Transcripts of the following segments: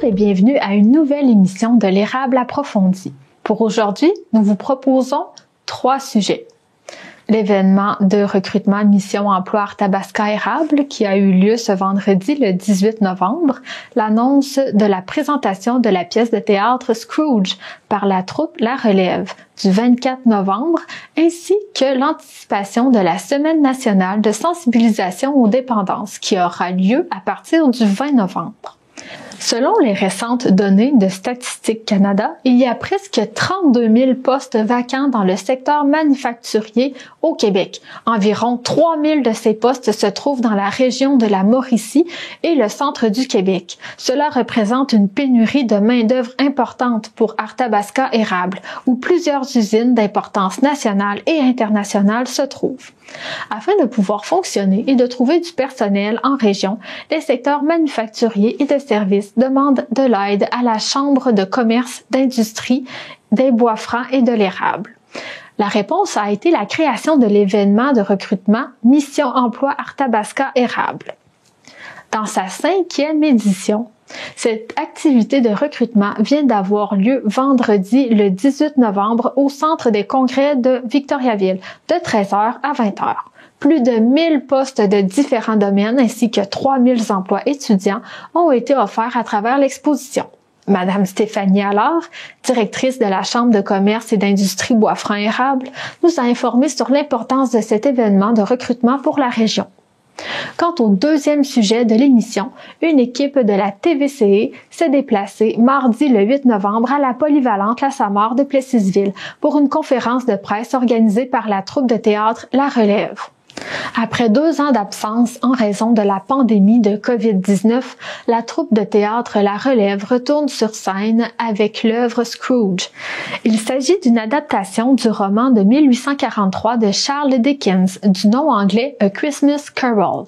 et bienvenue à une nouvelle émission de l'Érable approfondi. Pour aujourd'hui, nous vous proposons 3 sujets. L'événement de recrutement Mission Emploi Arthabasca Érable qui a eu lieu ce vendredi le 18 novembre, l'annonce de la présentation de la pièce de théâtre Scrooge par la troupe La Relève du 24 novembre, ainsi que l'anticipation de la Semaine nationale de sensibilisation aux dépendances qui aura lieu à partir du 20 novembre. Selon les récentes données de Statistique Canada, il y a presque 32 000 postes vacants dans le secteur manufacturier au Québec. Environ 3 000 de ces postes se trouvent dans la région de la Mauricie et le centre du Québec. Cela représente une pénurie de main-d'œuvre importante pour Arthabasca Érable, où plusieurs usines d'importance nationale et internationale se trouvent. Afin de pouvoir fonctionner et de trouver du personnel en région, les secteurs manufacturiers et de services demandent de l'aide à la Chambre de commerce, d'industrie, des bois francs et de l'érable. La réponse a été la création de l'événement de recrutement Mission Emploi Arthabasca Érable. Dans sa 5e édition, cette activité de recrutement vient d'avoir lieu vendredi le 18 novembre au Centre des congrès de Victoriaville de 13h à 20h. Plus de 1000 postes de différents domaines ainsi que 3000 emplois étudiants ont été offerts à travers l'exposition. Madame Stéphanie Allard, directrice de la Chambre de commerce et d'industrie Bois-Francs-Érable, nous a informé sur l'importance de cet événement de recrutement pour la région. Quant au deuxième sujet de l'émission, une équipe de la TVCE s'est déplacée mardi le 8 novembre à la polyvalente La Samar de Plessisville pour une conférence de presse organisée par la troupe de théâtre La Relève. Après 2 ans d'absence en raison de la pandémie de COVID-19, la troupe de théâtre La Relève retourne sur scène avec l'œuvre Scrooge. Il s'agit d'une adaptation du roman de 1843 de Charles Dickens du nom anglais A Christmas Carol,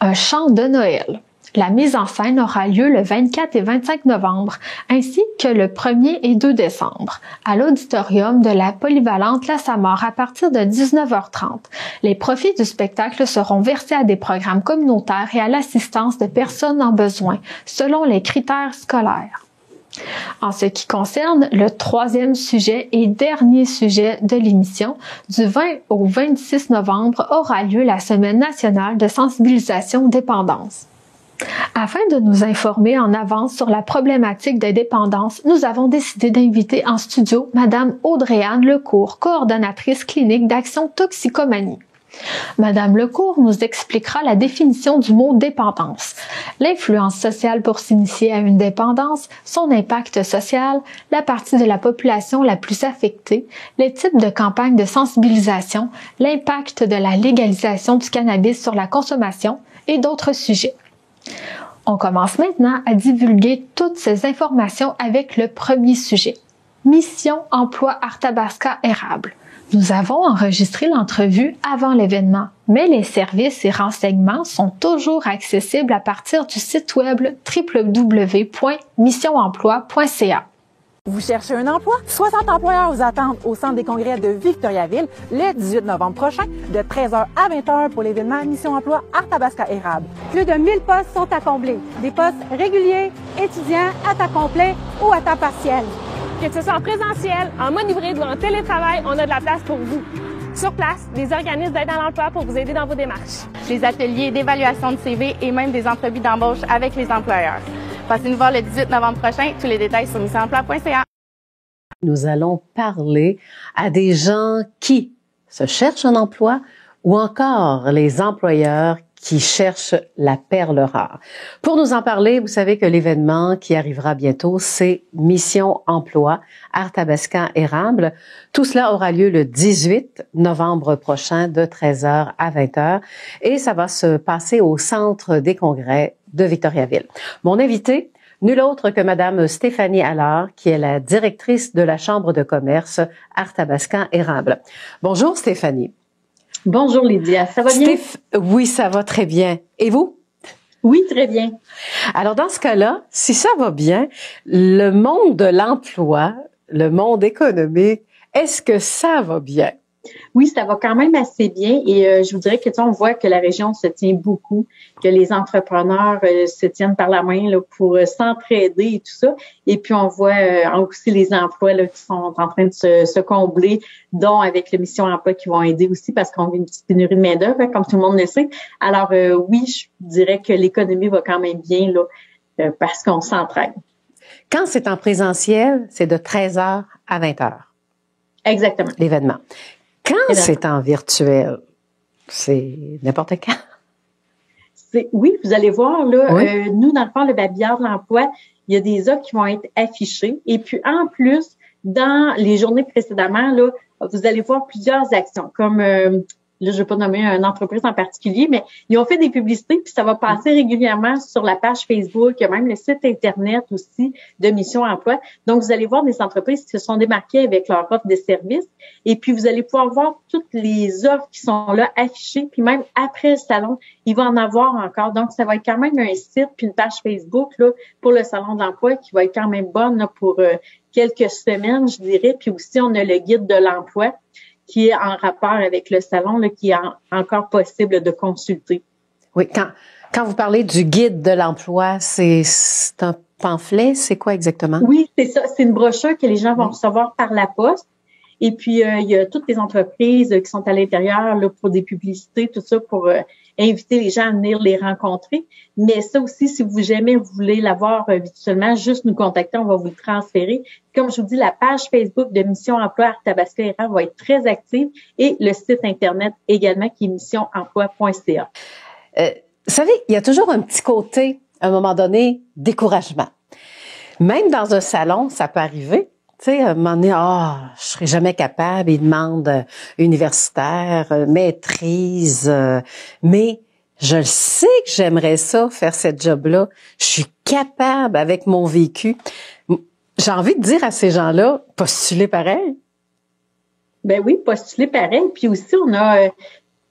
un chant de Noël. La mise en scène aura lieu le 24 et 25 novembre, ainsi que le 1er et 2 décembre, à l'auditorium de la polyvalente La Samar à partir de 19h30. Les profits du spectacle seront versés à des programmes communautaires et à l'assistance de personnes en besoin, selon les critères scolaires. En ce qui concerne le 3e sujet et dernier sujet de l'émission, du 20 au 26 novembre aura lieu la Semaine nationale de sensibilisation aux dépendances. Afin de nous informer en avance sur la problématique des dépendances, nous avons décidé d'inviter en studio Madame Audrey-Anne Lecourt, coordonnatrice clinique d'Action Toxicomanie. Madame Lecourt nous expliquera la définition du mot dépendance, l'influence sociale pour s'initier à une dépendance, son impact social, la partie de la population la plus affectée, les types de campagnes de sensibilisation, l'impact de la légalisation du cannabis sur la consommation et d'autres sujets. On commence maintenant à divulguer toutes ces informations avec le premier sujet. Mission Emploi Arthabasca Érable. Nous avons enregistré l'entrevue avant l'événement, mais les services et renseignements sont toujours accessibles à partir du site web www.missionemploi.ca. Vous cherchez un emploi? 60 employeurs vous attendent au Centre des congrès de Victoriaville le 18 novembre prochain de 13h à 20h pour l'événement Mission Emploi Arthabasca Érable. Plus de 1000 postes sont à combler. Des postes réguliers, étudiants, à temps complet ou à temps partiel. Que ce soit en présentiel, en mode hybride ou en télétravail, on a de la place pour vous. Sur place, des organismes d'aide à l'emploi pour vous aider dans vos démarches. Des ateliers d'évaluation de CV et même des entrevues d'embauche avec les employeurs. Passez nous voir le 18 novembre prochain. Tous les détails sur missionemploi.ca. Nous allons parler à des gens qui se cherchent un emploi ou encore les employeurs qui cherchent la perle rare. Pour nous en parler, vous savez que l'événement qui arrivera bientôt, c'est Mission Emploi Arthabasca Érable. Tout cela aura lieu le 18 novembre prochain de 13h à 20h et ça va se passer au Centre des congrès de Victoriaville. Mon invité, nul autre que Madame Stéphanie Allard, qui est la directrice de la Chambre de commerce Arthabasca Érable. Bonjour Stéphanie. Bonjour Lydia, ça va bien? Oui, ça va très bien. Et vous? Oui, très bien. Alors dans ce cas-là, si ça va bien, le monde de l'emploi, le monde économique, est-ce que ça va bien? Oui, ça va quand même assez bien et je vous dirais que on voit que la région se tient beaucoup, que les entrepreneurs se tiennent par la main là, pour s'entraider et tout ça. Et puis on voit aussi les emplois là, qui sont en train de se combler, dont avec les missions emploi qui vont aider aussi parce qu'on a une petite pénurie de main-d'œuvre, comme tout le monde le sait. Alors oui, je dirais que l'économie va quand même bien là, parce qu'on s'entraide. Quand c'est en présentiel, c'est de 13h à 20h. Exactement. L'événement. Quand c'est en virtuel, c'est n'importe quand. Oui, vous allez voir, là, oui. Nous, dans le fond, le babillard de l'emploi, il y a des offres qui vont être affichées. Et puis, en plus, dans les journées précédemment, là, vous allez voir plusieurs actions, comme là, je vais pas nommer une entreprise en particulier, mais ils ont fait des publicités, puis ça va passer régulièrement sur la page Facebook, il y a même le site Internet aussi de Mission Emploi. Donc, vous allez voir des entreprises qui se sont démarquées avec leur offre de services, et puis vous allez pouvoir voir toutes les offres qui sont là affichées, puis même après le salon, il va en avoir encore. Donc, ça va être quand même un site puis une page Facebook là pour le salon de l'emploi qui va être quand même bonne là, pour quelques semaines, je dirais. Puis aussi, on a le guide de l'emploi qui est en rapport avec le salon, là, qui est encore possible de consulter. Oui, quand vous parlez du guide de l'emploi, c'est un pamphlet, c'est quoi exactement? Oui, c'est ça. C'est une brochure que les gens vont recevoir par la poste. Et puis, il y a toutes les entreprises qui sont à l'intérieur là, pour des publicités, tout ça, pour inviter les gens à venir les rencontrer. Mais ça aussi, si vous jamais vous voulez l'avoir virtuellement, juste nous contacter, on va vous le transférer. Comme je vous dis, la page Facebook de Mission Emploi Arthabasca RH va être très active et le site Internet également qui est missionemploi.ca. Vous savez, il y a toujours un petit côté, à un moment donné, découragement. Même dans un salon, ça peut arriver. Tu sais, à un moment donné, je serai jamais capable. Ils demandent universitaire, maîtrise, mais je le sais que j'aimerais ça, faire cette job-là. Je suis capable avec mon vécu. J'ai envie de dire à ces gens-là, postulez pareil. Ben oui, postulez pareil. Puis aussi, on a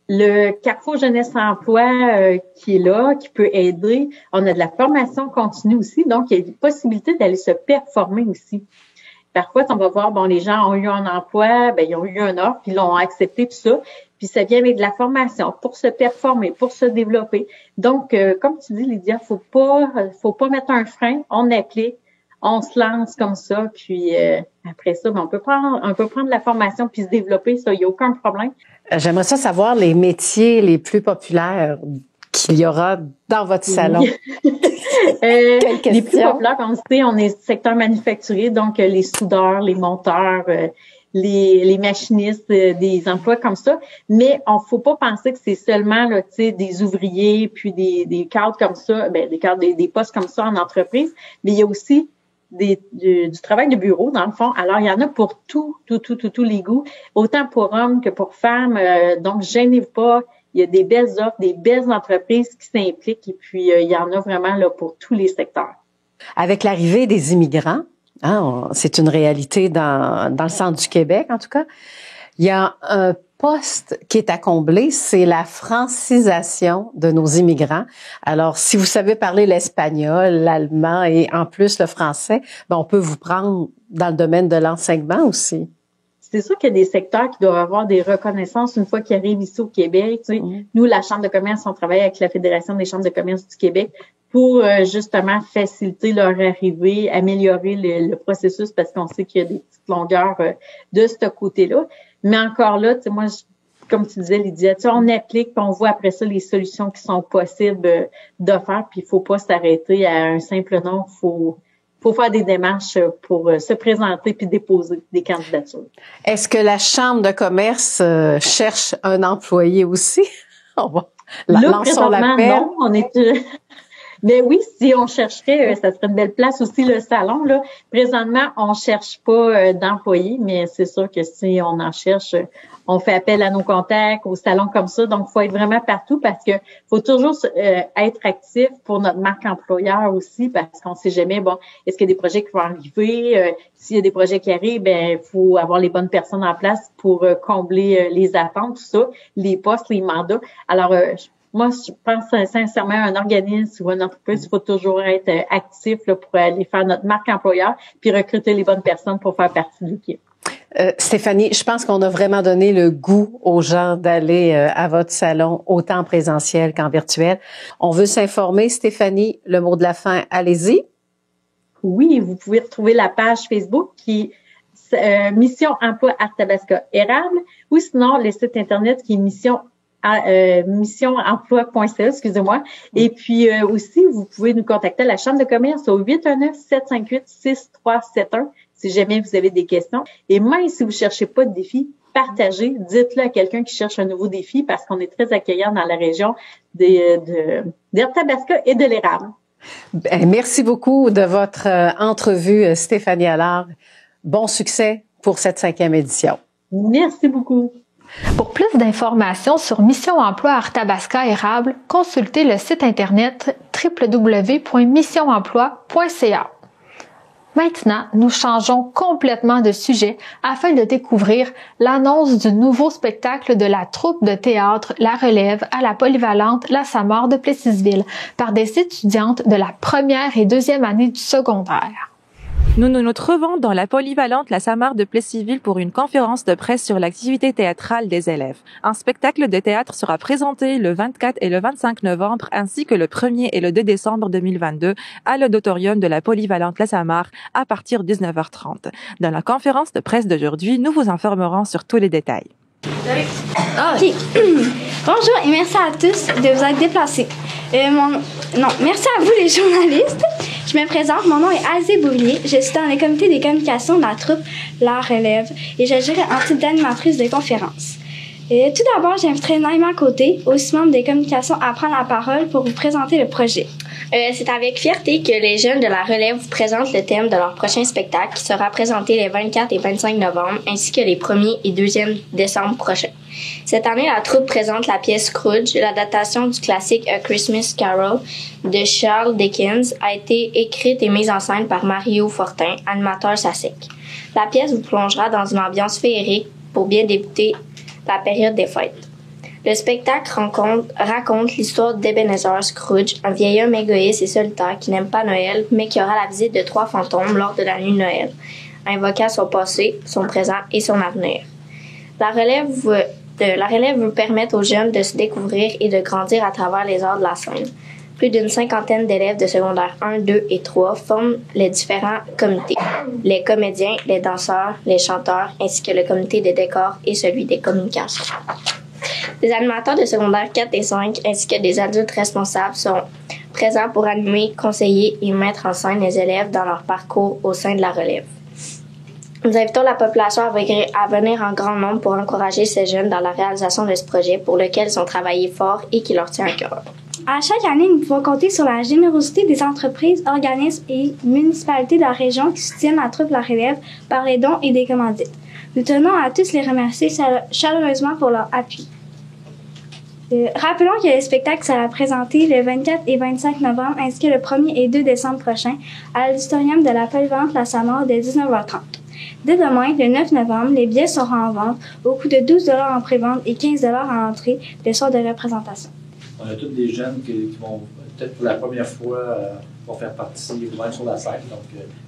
le Carrefour Jeunesse Emploi qui est là, qui peut aider. On a de la formation continue aussi, donc il y a une possibilité d'aller se performer aussi. Parfois, on va voir, les gens ont eu un emploi, ils ont eu un offre, puis ils l'ont accepté, tout ça. Puis ça vient avec de la formation pour se performer, pour se développer. Donc, comme tu dis, Lydia, faut pas mettre un frein, on applique, on se lance comme ça, puis après ça, on peut prendre la formation puis se développer, ça, il n'y a aucun problème. J'aimerais ça savoir les métiers les plus populaires qu'il y aura dans votre salon. Les plus populaires, on est secteur manufacturier, donc les soudeurs, les monteurs, les machinistes, des emplois comme ça. Mais on faut pas penser que c'est seulement là, des ouvriers puis des cadres comme ça, des cadres, des postes comme ça en entreprise. Mais il y a aussi du travail de bureau, dans le fond. Alors, il y en a pour tous les goûts, autant pour hommes que pour femmes. Donc, gênez-vous pas. Il y a des belles offres, des belles entreprises qui s'impliquent et puis il y en a vraiment là pour tous les secteurs. Avec l'arrivée des immigrants, c'est une réalité dans le centre du Québec en tout cas, il y a un poste qui est à combler, c'est la francisation de nos immigrants. Alors, si vous savez parler l'espagnol, l'allemand et en plus le français, on peut vous prendre dans le domaine de l'enseignement aussi. C'est sûr qu'il y a des secteurs qui doivent avoir des reconnaissances une fois qu'ils arrivent ici au Québec. Tu sais. Nous, la Chambre de commerce, on travaille avec la Fédération des chambres de commerce du Québec pour justement faciliter leur arrivée, améliorer le processus parce qu'on sait qu'il y a des petites longueurs de ce côté-là. Mais encore là, tu sais, moi, comme tu disais, Lydia, tu sais, on applique puis on voit après ça les solutions qui sont possibles de faire. Puis il faut pas s'arrêter à un simple nom. Faut faire des démarches pour se présenter puis déposer des candidatures. Est-ce que la Chambre de commerce cherche un employé aussi? Lançons l'appel. Non, on est... Mais oui, si on chercherait, ça serait une belle place aussi, le salon. Là. Présentement, on cherche pas d'employés, mais c'est sûr que si on en cherche, on fait appel à nos contacts, au salon comme ça. Donc, il faut être vraiment partout parce que faut toujours être actif pour notre marque employeur aussi parce qu'on sait jamais, est-ce qu'il y a des projets qui vont arriver? S'il y a des projets qui arrivent, il faut avoir les bonnes personnes en place pour combler les attentes, tout ça, les postes, les mandats. Alors, moi, je pense sincèrement à un organisme ou une entreprise, il faut toujours être actif là, pour aller faire notre marque employeur puis recruter les bonnes personnes pour faire partie de l'équipe. Stéphanie, je pense qu'on a vraiment donné le goût aux gens d'aller à votre salon, autant en présentiel qu'en virtuel. On veut s'informer. Stéphanie, le mot de la fin, allez-y. Oui, vous pouvez retrouver la page Facebook qui est Mission Emploi Arthabasca Érable, ou sinon le site Internet qui est missionemploi.ca, excusez-moi. Et puis aussi, vous pouvez nous contacter à la Chambre de commerce au 819-758-6371 si jamais vous avez des questions. Et même si vous cherchez pas de défi, partagez, dites-le à quelqu'un qui cherche un nouveau défi parce qu'on est très accueillant dans la région d'Arthabasca et de l'érable. Merci beaucoup de votre entrevue, Stéphanie Allard. Bon succès pour cette 5e édition. Merci beaucoup. Pour plus d'informations sur Mission Emploi Arthabasca Érable, consultez le site internet www.missionemploi.ca. Maintenant, nous changeons complètement de sujet afin de découvrir l'annonce du nouveau spectacle de la troupe de théâtre La Relève à la polyvalente La Samar de Plessisville par des étudiantes de la première et deuxième année du secondaire. Nous nous trouvons dans la polyvalente La Samar de Plessisville pour une conférence de presse sur l'activité théâtrale des élèves. Un spectacle de théâtre sera présenté le 24 et le 25 novembre ainsi que le 1er et le 2 décembre 2022 à l'auditorium de la polyvalente La Samar à partir de 19h30. Dans la conférence de presse d'aujourd'hui, nous vous informerons sur tous les détails. OK. Bonjour et merci à tous de vous être déplacés. Merci à vous les journalistes. Je me présente, mon nom est Alizée Bouvier. Je suis dans le comité des communications de la troupe La Relève et j'agirai en titre d'animatrice de conférence. Tout d'abord, j'inviterai Naïma Côté, aussi membre des communications, à prendre la parole pour vous présenter le projet. C'est avec fierté que les jeunes de La Relève vous présentent le thème de leur prochain spectacle qui sera présenté les 24 et 25 novembre ainsi que les 1er et 2e décembre prochains. Cette année, la troupe présente la pièce Scrooge, l'adaptation du classique A Christmas Carol de Charles Dickens, a été écrite et mise en scène par Mario Fortin, animateur SACEC. La pièce vous plongera dans une ambiance féerique pour bien débuter la période des fêtes. Le spectacle raconte l'histoire d'Ebenezer Scrooge, un vieil homme égoïste et solitaire qui n'aime pas Noël, mais qui aura la visite de 3 fantômes lors de la nuit de Noël, invoquant son passé, son présent et son avenir. La relève veut permettre aux jeunes de se découvrir et de grandir à travers les arts de la scène. Plus d'une 50aine d'élèves de secondaire 1, 2 et 3 forment les différents comités. Les comédiens, les danseurs, les chanteurs, ainsi que le comité des décors et celui des communications. Des animateurs de secondaire 4 et 5, ainsi que des adultes responsables sont présents pour animer, conseiller et mettre en scène les élèves dans leur parcours au sein de la relève. Nous invitons la population à venir en grand nombre pour encourager ces jeunes dans la réalisation de ce projet pour lequel ils ont travaillé fort et qui leur tient à cœur. À chaque année, nous pouvons compter sur la générosité des entreprises, organismes et municipalités de la région qui soutiennent la troupe La Relève par les dons et des commandites. Nous tenons à tous les remercier chaleureusement pour leur appui. Rappelons que le spectacle sera présenté le 24 et 25 novembre ainsi que le 1er et 2 décembre prochain à l'auditorium de la polyvalente La Samar dès 19h30. Dès demain, le 9 novembre, les billets seront en vente au coût de 12 $ en pré-vente et 15 $ en entrée le soir de représentation. On a tous des jeunes qui vont, peut-être pour la première fois, vont faire partie ou même sur la scène. Donc,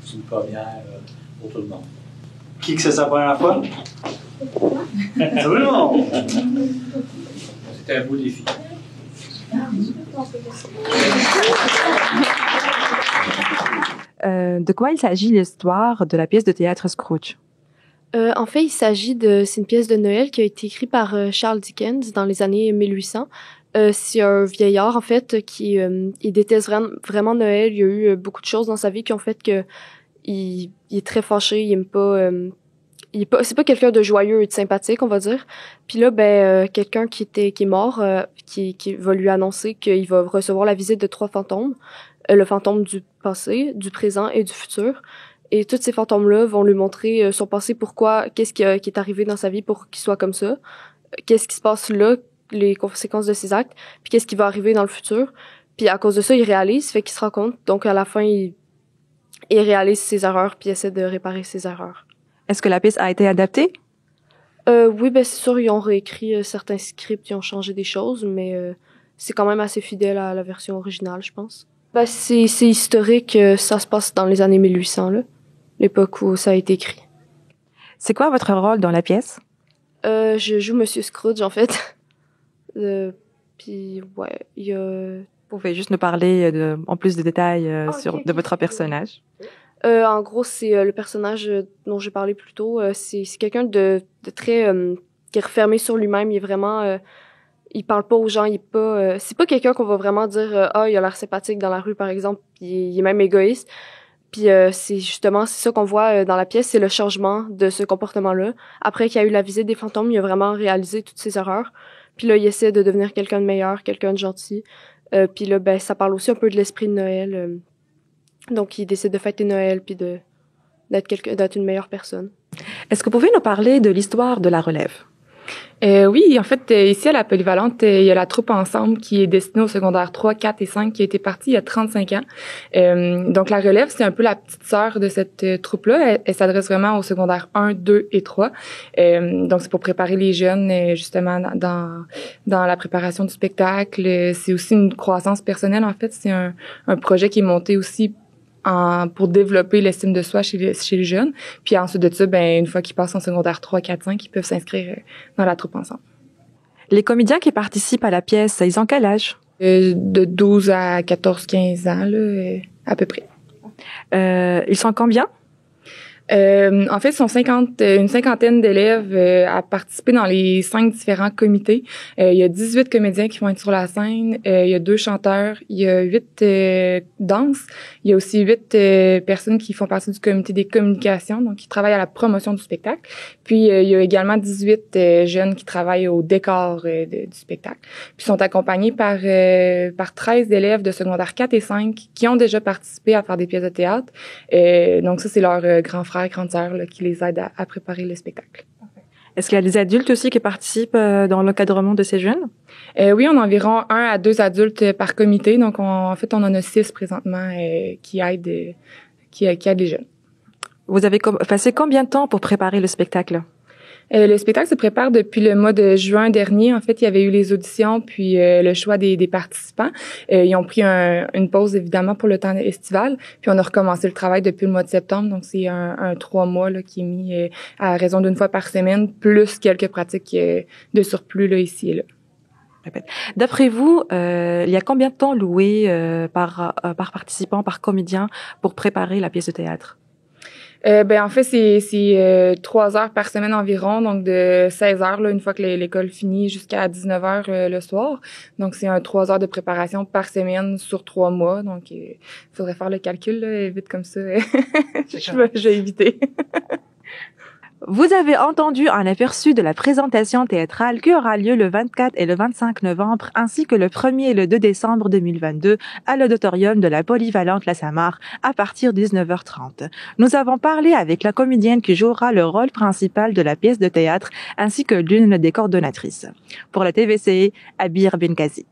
c'est une première pour tout le monde. Qui que c'est sa première fois? Tout le monde! C'était un beau défi. De quoi il s'agit l'histoire de la pièce de théâtre Scrooge? En fait, c'est une pièce de Noël qui a été écrite par Charles Dickens dans les années 1800. C'est un vieillard, en fait, qui il déteste vraiment Noël. Il y a eu beaucoup de choses dans sa vie qui ont fait que il est très fâché. Il aime pas... c'est pas quelqu'un de joyeux et de sympathique, on va dire. Puis là, quelqu'un qui est mort, qui va lui annoncer qu'il va recevoir la visite de 3 fantômes. Le fantôme du passé, du présent et du futur. Et tous ces fantômes-là vont lui montrer son passé, qu'est-ce qui est arrivé dans sa vie pour qu'il soit comme ça, qu'est-ce qui se passe là, les conséquences de ses actes, puis qu'est-ce qui va arriver dans le futur. Puis à cause de ça, il réalise, fait qu'il se rend compte. Donc à la fin, il réalise ses erreurs, puis essaie de réparer ses erreurs. Est-ce que la pièce a été adaptée? Oui, c'est sûr, ils ont réécrit certains scripts, ils ont changé des choses, mais c'est quand même assez fidèle à la version originale, je pense. C'est historique, ça se passe dans les années 1800, là, l'époque où ça a été écrit. C'est quoi votre rôle dans la pièce? Je joue Monsieur Scrooge, en fait. Puis, ouais, il y a... Vous pouvez juste nous parler en plus de détails de votre personnage. En gros, c'est le personnage dont j'ai parlé plus tôt. C'est quelqu'un de très... qui est refermé sur lui-même. Il est vraiment... il parle pas aux gens. Il est pas... c'est pas quelqu'un qu'on va vraiment dire il a l'air sympathique dans la rue, par exemple. Puis il est même égoïste. Puis c'est ça qu'on voit dans la pièce, c'est le changement de ce comportement-là. Après qu'il y a eu la visite des fantômes, il a vraiment réalisé toutes ses erreurs. Puis là, il essaie de devenir quelqu'un de meilleur, quelqu'un de gentil. Puis là, ben, ça parle aussi un peu de l'esprit de Noël. Donc, il décide de fêter Noël puis d'être une meilleure personne. Est-ce que vous pouvez nous parler de l'histoire de la relève? Oui, en fait, ici à la Polyvalente, il y a la troupe Ensemble qui est destinée au secondaire 3, 4 et 5 qui a été partie il y a 35 ans. Donc, la relève, c'est un peu la petite sœur de cette troupe-là. Elle s'adresse vraiment au secondaire 1, 2 et 3. Donc, c'est pour préparer les jeunes, justement, dans la préparation du spectacle. C'est aussi une croissance personnelle, en fait. C'est un projet qui est monté aussi pour développer l'estime de soi chez les jeunes. Puis ensuite de ça, ben une fois qu'ils passent en secondaire 3, 4, 5, ils peuvent s'inscrire dans la troupe Ensemble. Les comédiens qui participent à la pièce, ils ont quel âge? De 12 à 14, 15 ans, là, à peu près. Ils sont combien? En fait, ils sont une cinquantaine d'élèves à participer dans les 5 différents comités. Il y a 18 comédiens qui vont être sur la scène. Il y a 2 chanteurs. Il y a 8 danses. Il y a aussi 8 personnes qui font partie du comité des communications, donc qui travaillent à la promotion du spectacle. Puis, il y a également 18 jeunes qui travaillent au décor du spectacle. Puis, ils sont accompagnés par 13 élèves de secondaire 4 et 5 qui ont déjà participé à faire des pièces de théâtre. Donc, ça, c'est leur grand frère, grande sœur qui les aident à préparer le spectacle. Est-ce qu'il y a des adultes aussi qui participent dans l'encadrement de ces jeunes? Oui, on a environ 1 à 2 adultes par comité. Donc, en fait, on en a 6 présentement qui aident les jeunes. Vous avez passé combien de temps pour préparer le spectacle? Le spectacle se prépare depuis le mois de juin dernier. En fait, il y avait eu les auditions puis le choix des participants. Ils ont pris une pause, évidemment, pour le temps estival. Puis on a recommencé le travail depuis le mois de septembre. Donc, c'est un 3 mois là, qui est mis à raison d'une fois par semaine, plus quelques pratiques de surplus là, ici et là. D'après vous, il y a combien de temps loué par participant, par comédien, pour préparer la pièce de théâtre? En fait, c'est 3 heures par semaine environ, donc de 16 heures, là, une fois que l'école finit, jusqu'à 19 heures le soir. Donc, c'est 3 heures de préparation par semaine sur 3 mois. Donc, il faudrait faire le calcul, là, vite comme ça. Je vais éviter. Vous avez entendu un aperçu de la présentation théâtrale qui aura lieu le 24 et le 25 novembre, ainsi que le 1er et le 2 décembre 2022 à l'auditorium de la Polyvalente La Samarre à partir de 19h30. Nous avons parlé avec la comédienne qui jouera le rôle principal de la pièce de théâtre, ainsi que l'une des coordonnatrices. Pour la TVC, Abir Benkazi.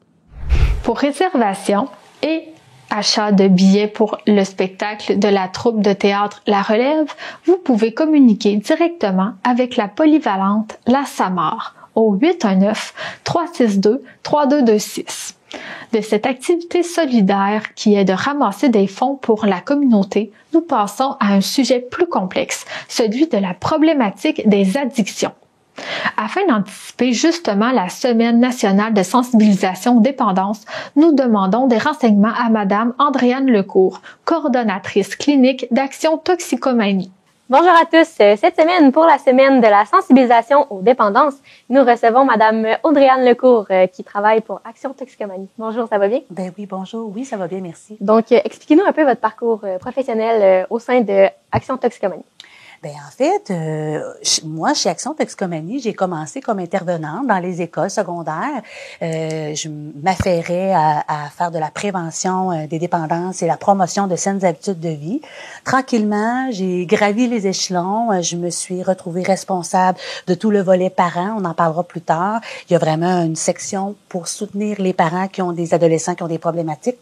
Pour réservation et achat de billets pour le spectacle de la troupe de théâtre La Relève, vous pouvez communiquer directement avec la Polyvalente La Samarre au 819-362-3226. De cette activité solidaire qui est de ramasser des fonds pour la communauté, nous passons à un sujet plus complexe, celui de la problématique des addictions. Afin d'anticiper justement la Semaine nationale de sensibilisation aux dépendances, nous demandons des renseignements à Madame Andréane Lecourt, coordonnatrice clinique d'Action Toxicomanie. Bonjour à tous. Cette semaine, pour la Semaine de la sensibilisation aux dépendances, nous recevons Madame Audrey-Anne Lecourt qui travaille pour Action Toxicomanie. Bonjour, ça va bien? Ben oui, bonjour. Oui, ça va bien, merci. Donc, expliquez-nous un peu votre parcours professionnel au sein de Action Toxicomanie. Ben en fait, moi, chez Action Toxicomanie, j'ai commencé comme intervenante dans les écoles secondaires. Je m'affairais à faire de la prévention des dépendances et la promotion de saines habitudes de vie. Tranquillement, j'ai gravi les échelons. Je me suis retrouvée responsable de tout le volet parents. On en parlera plus tard. Il y a vraiment une section pour soutenir les parents qui ont des adolescents qui ont des problématiques.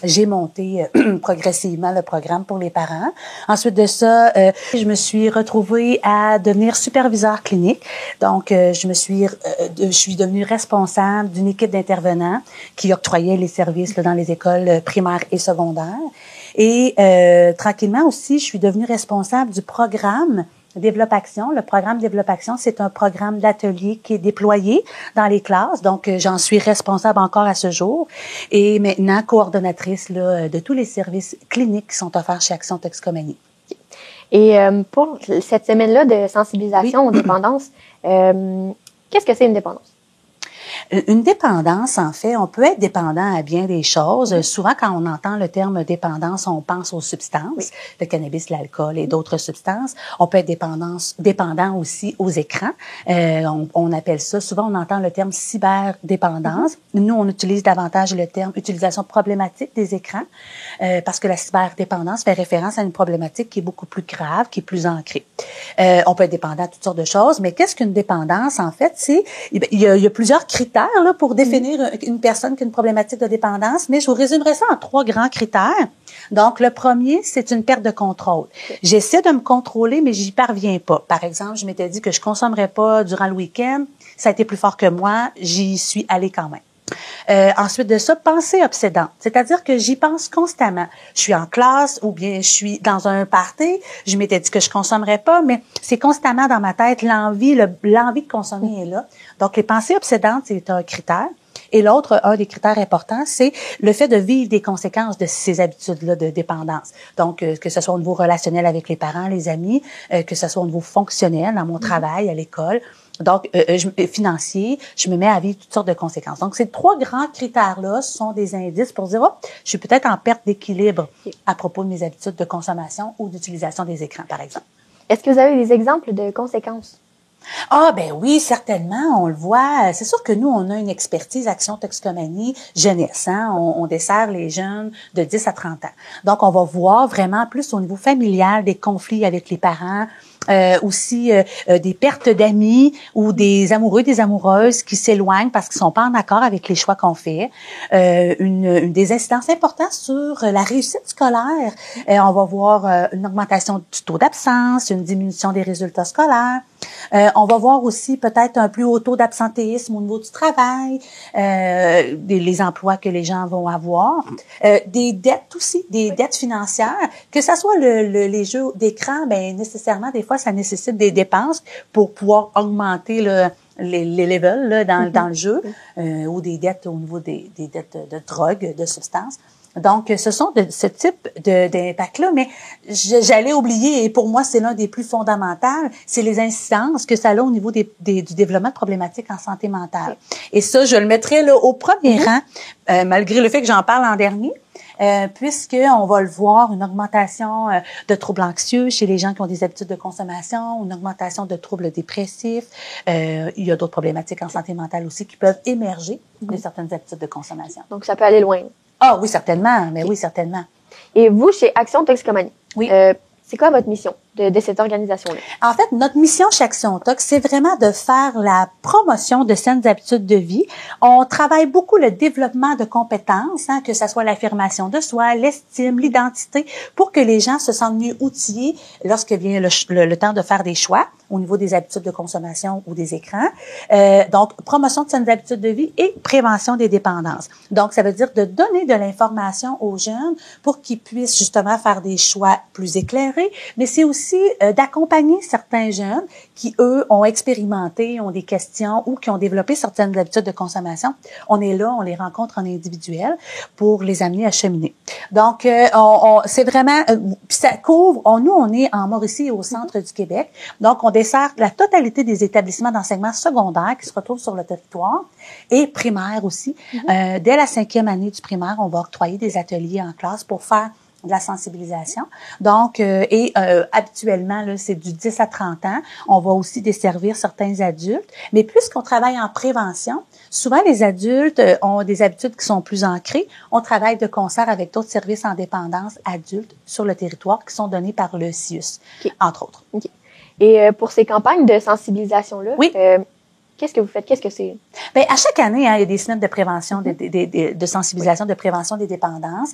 J'ai monté progressivement le programme pour les parents. Ensuite de ça, je me suis retrouvée à devenir superviseur clinique. Donc, je suis devenue responsable d'une équipe d'intervenants qui octroyait les services là, dans les écoles primaires et secondaires. Et tranquillement aussi, je suis devenue responsable du programme Développe Action. Le programme Développe Action, c'est un programme d'atelier qui est déployé dans les classes. Donc, j'en suis responsable encore à ce jour. Et maintenant, coordonnatrice là, de tous les services cliniques qui sont offerts chez Action Toxicomanie. Et pour cette semaine-là de sensibilisation aux dépendances, qu'est-ce que c'est une dépendance? Une dépendance, en fait, on peut être dépendant à bien des choses. Souvent, quand on entend le terme dépendance, on pense aux substances, le cannabis, l'alcool et d'autres substances. On peut être dépendant aussi aux écrans. On appelle ça, souvent on entend le terme cyberdépendance. Nous, on utilise davantage le terme utilisation problématique des écrans parce que la cyberdépendance fait référence à une problématique qui est beaucoup plus grave, qui est plus ancrée. On peut être dépendant à toutes sortes de choses, mais qu'est-ce qu'une dépendance, en fait? Il y a plusieurs critères là, pour définir une personne qui a une problématique de dépendance, mais je vous résumerai ça en 3 grands critères. Donc, le premier, c'est une perte de contrôle. J'essaie de me contrôler, mais j'y parviens pas. Par exemple, je m'étais dit que je consommerais pas durant le week-end. Ça a été plus fort que moi. J'y suis allée quand même. Ensuite de ça, pensée obsédante. C'est-à-dire que j'y pense constamment. Je suis en classe ou bien je suis dans un party. Je m'étais dit que je consommerais pas, mais c'est constamment dans ma tête l'envie de consommer est là. Donc, les pensées obsédantes, c'est un critère. Et l'autre, un des critères importants, c'est le fait de vivre des conséquences de ces habitudes-là de dépendance. Donc, que ce soit au niveau relationnel avec les parents, les amis, que ce soit au niveau fonctionnel, dans mon travail, à l'école. Donc, financier, je me mets à vivre toutes sortes de conséquences. Donc, ces 3 grands critères-là sont des indices pour dire, oh, je suis peut-être en perte d'équilibre à propos de mes habitudes de consommation ou d'utilisation des écrans, par exemple. Est-ce que vous avez des exemples de conséquences? Ah, ben oui, certainement, on le voit. C'est sûr que nous, on a une expertise Action Toxicomanie jeunesse, hein. On dessert les jeunes de 10 à 30 ans. Donc, on va voir vraiment plus au niveau familial des conflits avec les parents, aussi des pertes d'amis ou des amoureux, des amoureuses qui s'éloignent parce qu'ils sont pas en accord avec les choix qu'on fait. Des incidences importantes sur la réussite scolaire. On va voir une augmentation du taux d'absence, une diminution des résultats scolaires. On va voir aussi peut-être un plus haut taux d'absentéisme au niveau du travail, les emplois que les gens vont avoir, des dettes aussi, des dettes financières, que ça soit les jeux d'écran, ben nécessairement des fois ça nécessite des dépenses pour pouvoir augmenter les levels là, dans le jeu, ou des dettes au niveau des dettes de drogue, de substances. Donc, ce sont ce type d'impact-là, mais j'allais oublier, et pour moi, c'est l'un des plus fondamentaux, c'est les incidences que ça a au niveau du développement de problématiques en santé mentale. Et ça, je le mettrais là au premier rang, malgré le fait que j'en parle en dernier, puisqu'on va le voir, une augmentation de troubles anxieux chez les gens qui ont des habitudes de consommation, une augmentation de troubles dépressifs. Il y a d'autres problématiques en santé mentale aussi qui peuvent émerger de certaines habitudes de consommation. Donc, ça peut aller loin. Ah oui, certainement. Mais oui, certainement. Et vous, chez Action Toxicomanie, oui. C'est quoi votre mission de cette organisation-là? En fait, notre mission chez Action Tox, c'est vraiment de faire la promotion de saines habitudes de vie. On travaille beaucoup le développement de compétences, hein, que ce soit l'affirmation de soi, l'estime, l'identité, pour que les gens se sentent mieux outillés lorsque vient le temps de faire des choix au niveau des habitudes de consommation ou des écrans. Donc, promotion de saines habitudes de vie et prévention des dépendances. Donc, ça veut dire de donner de l'information aux jeunes pour qu'ils puissent justement faire des choix plus éclairés, mais c'est aussi d'accompagner certains jeunes qui, eux, ont expérimenté, ont des questions ou qui ont développé certaines habitudes de consommation. On est là, on les rencontre en individuel pour les amener à cheminer. Donc, c'est vraiment, ça couvre, nous, on est en Mauricie, au centre du Québec. Donc, on dessert la totalité des établissements d'enseignement secondaire qui se retrouvent sur le territoire et primaire aussi. Dès la 5e année du primaire, on va octroyer des ateliers en classe pour faire de la sensibilisation. Donc, habituellement, là, c'est du 10 à 30 ans. On va aussi desservir certains adultes. Mais puisqu'on travaille en prévention, souvent les adultes ont des habitudes qui sont plus ancrées. On travaille de concert avec d'autres services en dépendance adultes sur le territoire qui sont donnés par le CIUS, entre autres. Okay. Et pour ces campagnes de sensibilisation-là, oui. Qu'est-ce que vous faites? Qu'est-ce que c'est? Bien, à chaque année, hein, il y a des semaines de prévention, de sensibilisation, de prévention des dépendances.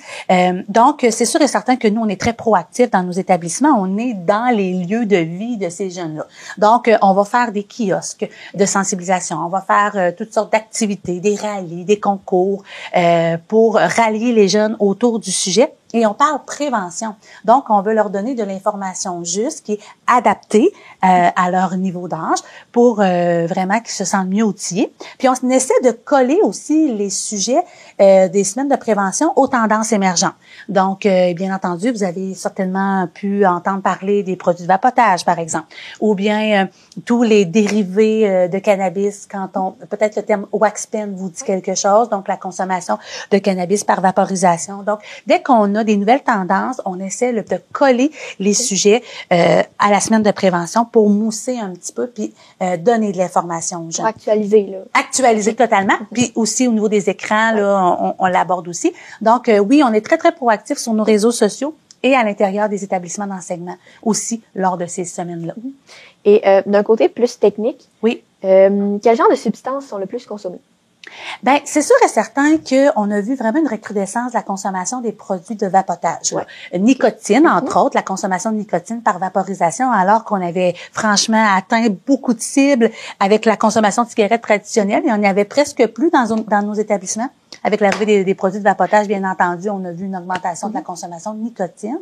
Donc, c'est sûr et certain que nous, on est très proactifs dans nos établissements. On est dans les lieux de vie de ces jeunes-là. Donc, on va faire des kiosques de sensibilisation. On va faire toutes sortes d'activités, des rallyes, des concours pour rallier les jeunes autour du sujet. Et on parle prévention. Donc, on veut leur donner de l'information juste qui est adaptée à leur niveau d'âge pour vraiment qu'ils se sentent mieux outillés. Puis, on essaie de coller aussi les sujets des semaines de prévention aux tendances émergentes. Donc, bien entendu, vous avez certainement pu entendre parler des produits de vapotage, par exemple, ou bien tous les dérivés de cannabis. Peut-être le terme wax pen vous dit quelque chose, donc la consommation de cannabis par vaporisation. Donc, dès qu'on a des nouvelles tendances, on essaie de coller les sujets à la semaine de prévention pour mousser un petit peu puis donner de l'information aux gens. Pour actualiser, là. Actualiser totalement. Puis aussi au niveau des écrans, là, on l'aborde aussi. Donc, oui, on est très, très proactifs sur nos réseaux sociaux et à l'intérieur des établissements d'enseignement aussi lors de ces semaines-là. Et d'un côté plus technique, oui. Quel genre de substances sont le plus consommées? Ben, c'est sûr et certain qu'on a vu vraiment une recrudescence de la consommation des produits de vapotage. Ouais. Nicotine, entre autres, la consommation de nicotine par vaporisation, alors qu'on avait franchement atteint beaucoup de cibles avec la consommation de cigarettes traditionnelles. Il n'y en avait presque plus dans nos établissements. Avec l'arrivée des produits de vapotage, bien entendu, on a vu une augmentation de la consommation de nicotine.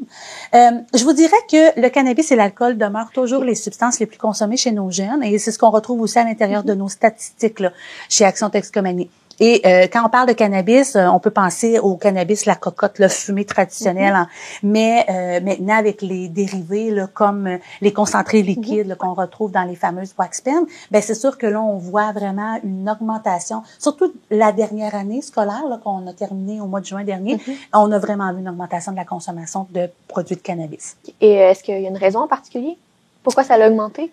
Je vous dirais que le cannabis et l'alcool demeurent toujours les substances les plus consommées chez nos jeunes, et c'est ce qu'on retrouve aussi à l'intérieur de nos statistiques là, chez Action Toxicomanie. Et quand on parle de cannabis, on peut penser au cannabis, la cocotte, le fumé traditionnel, mais maintenant avec les dérivés là, comme les concentrés liquides qu'on retrouve dans les fameuses wax pens, ben c'est sûr que là on voit vraiment une augmentation, surtout la dernière année scolaire là, qu'on a terminée au mois de juin dernier, on a vraiment vu une augmentation de la consommation de produits de cannabis. Et est-ce qu'il y a une raison en particulier? Pourquoi ça a augmenté?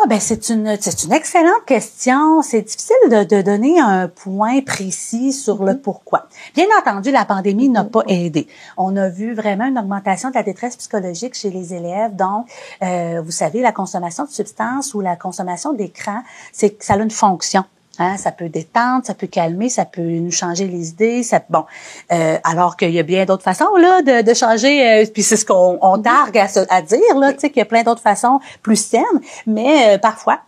Ben c'est une excellente question. C'est difficile de donner un point précis sur le pourquoi. Bien entendu, la pandémie n'a pas aidé. On a vu vraiment une augmentation de la détresse psychologique chez les élèves. Donc, vous savez, la consommation de substances ou la consommation d'écran, ça a une fonction. Hein, ça peut détendre, ça peut calmer, ça peut nous changer les idées. Alors qu'il y a bien d'autres façons là de changer. Puis c'est ce qu'on targue à dire là, tu sais qu'il y a plein d'autres façons plus saines. Mais parfois,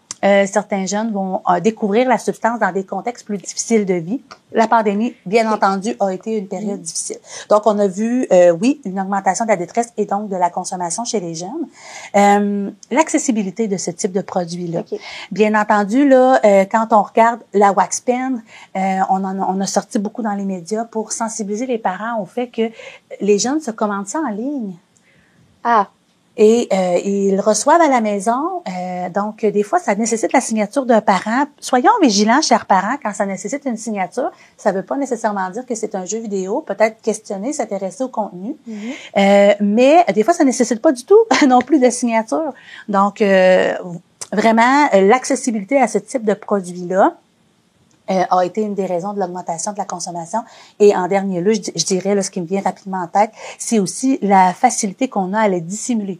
certains jeunes vont découvrir la substance dans des contextes plus difficiles de vie. La pandémie, bien entendu, a été une période difficile. Donc, on a vu, oui, une augmentation de la détresse et donc de la consommation chez les jeunes. L'accessibilité de ce type de produit-là. Bien entendu, là, quand on regarde la wax pen, on a sorti beaucoup dans les médias pour sensibiliser les parents au fait que les jeunes se commandent ça en ligne. Et ils reçoivent à la maison. Donc, des fois, ça nécessite la signature d'un parent. Soyons vigilants, chers parents, quand ça nécessite une signature. Ça ne veut pas nécessairement dire que c'est un jeu vidéo. Peut-être questionner, s'intéresser au contenu. Mais des fois, ça ne nécessite pas du tout non plus de signature. Donc, vraiment, l'accessibilité à ce type de produit-là a été une des raisons de l'augmentation de la consommation. Et en dernier lieu, je dirais, là, ce qui me vient rapidement en tête, c'est aussi la facilité qu'on a à les dissimuler.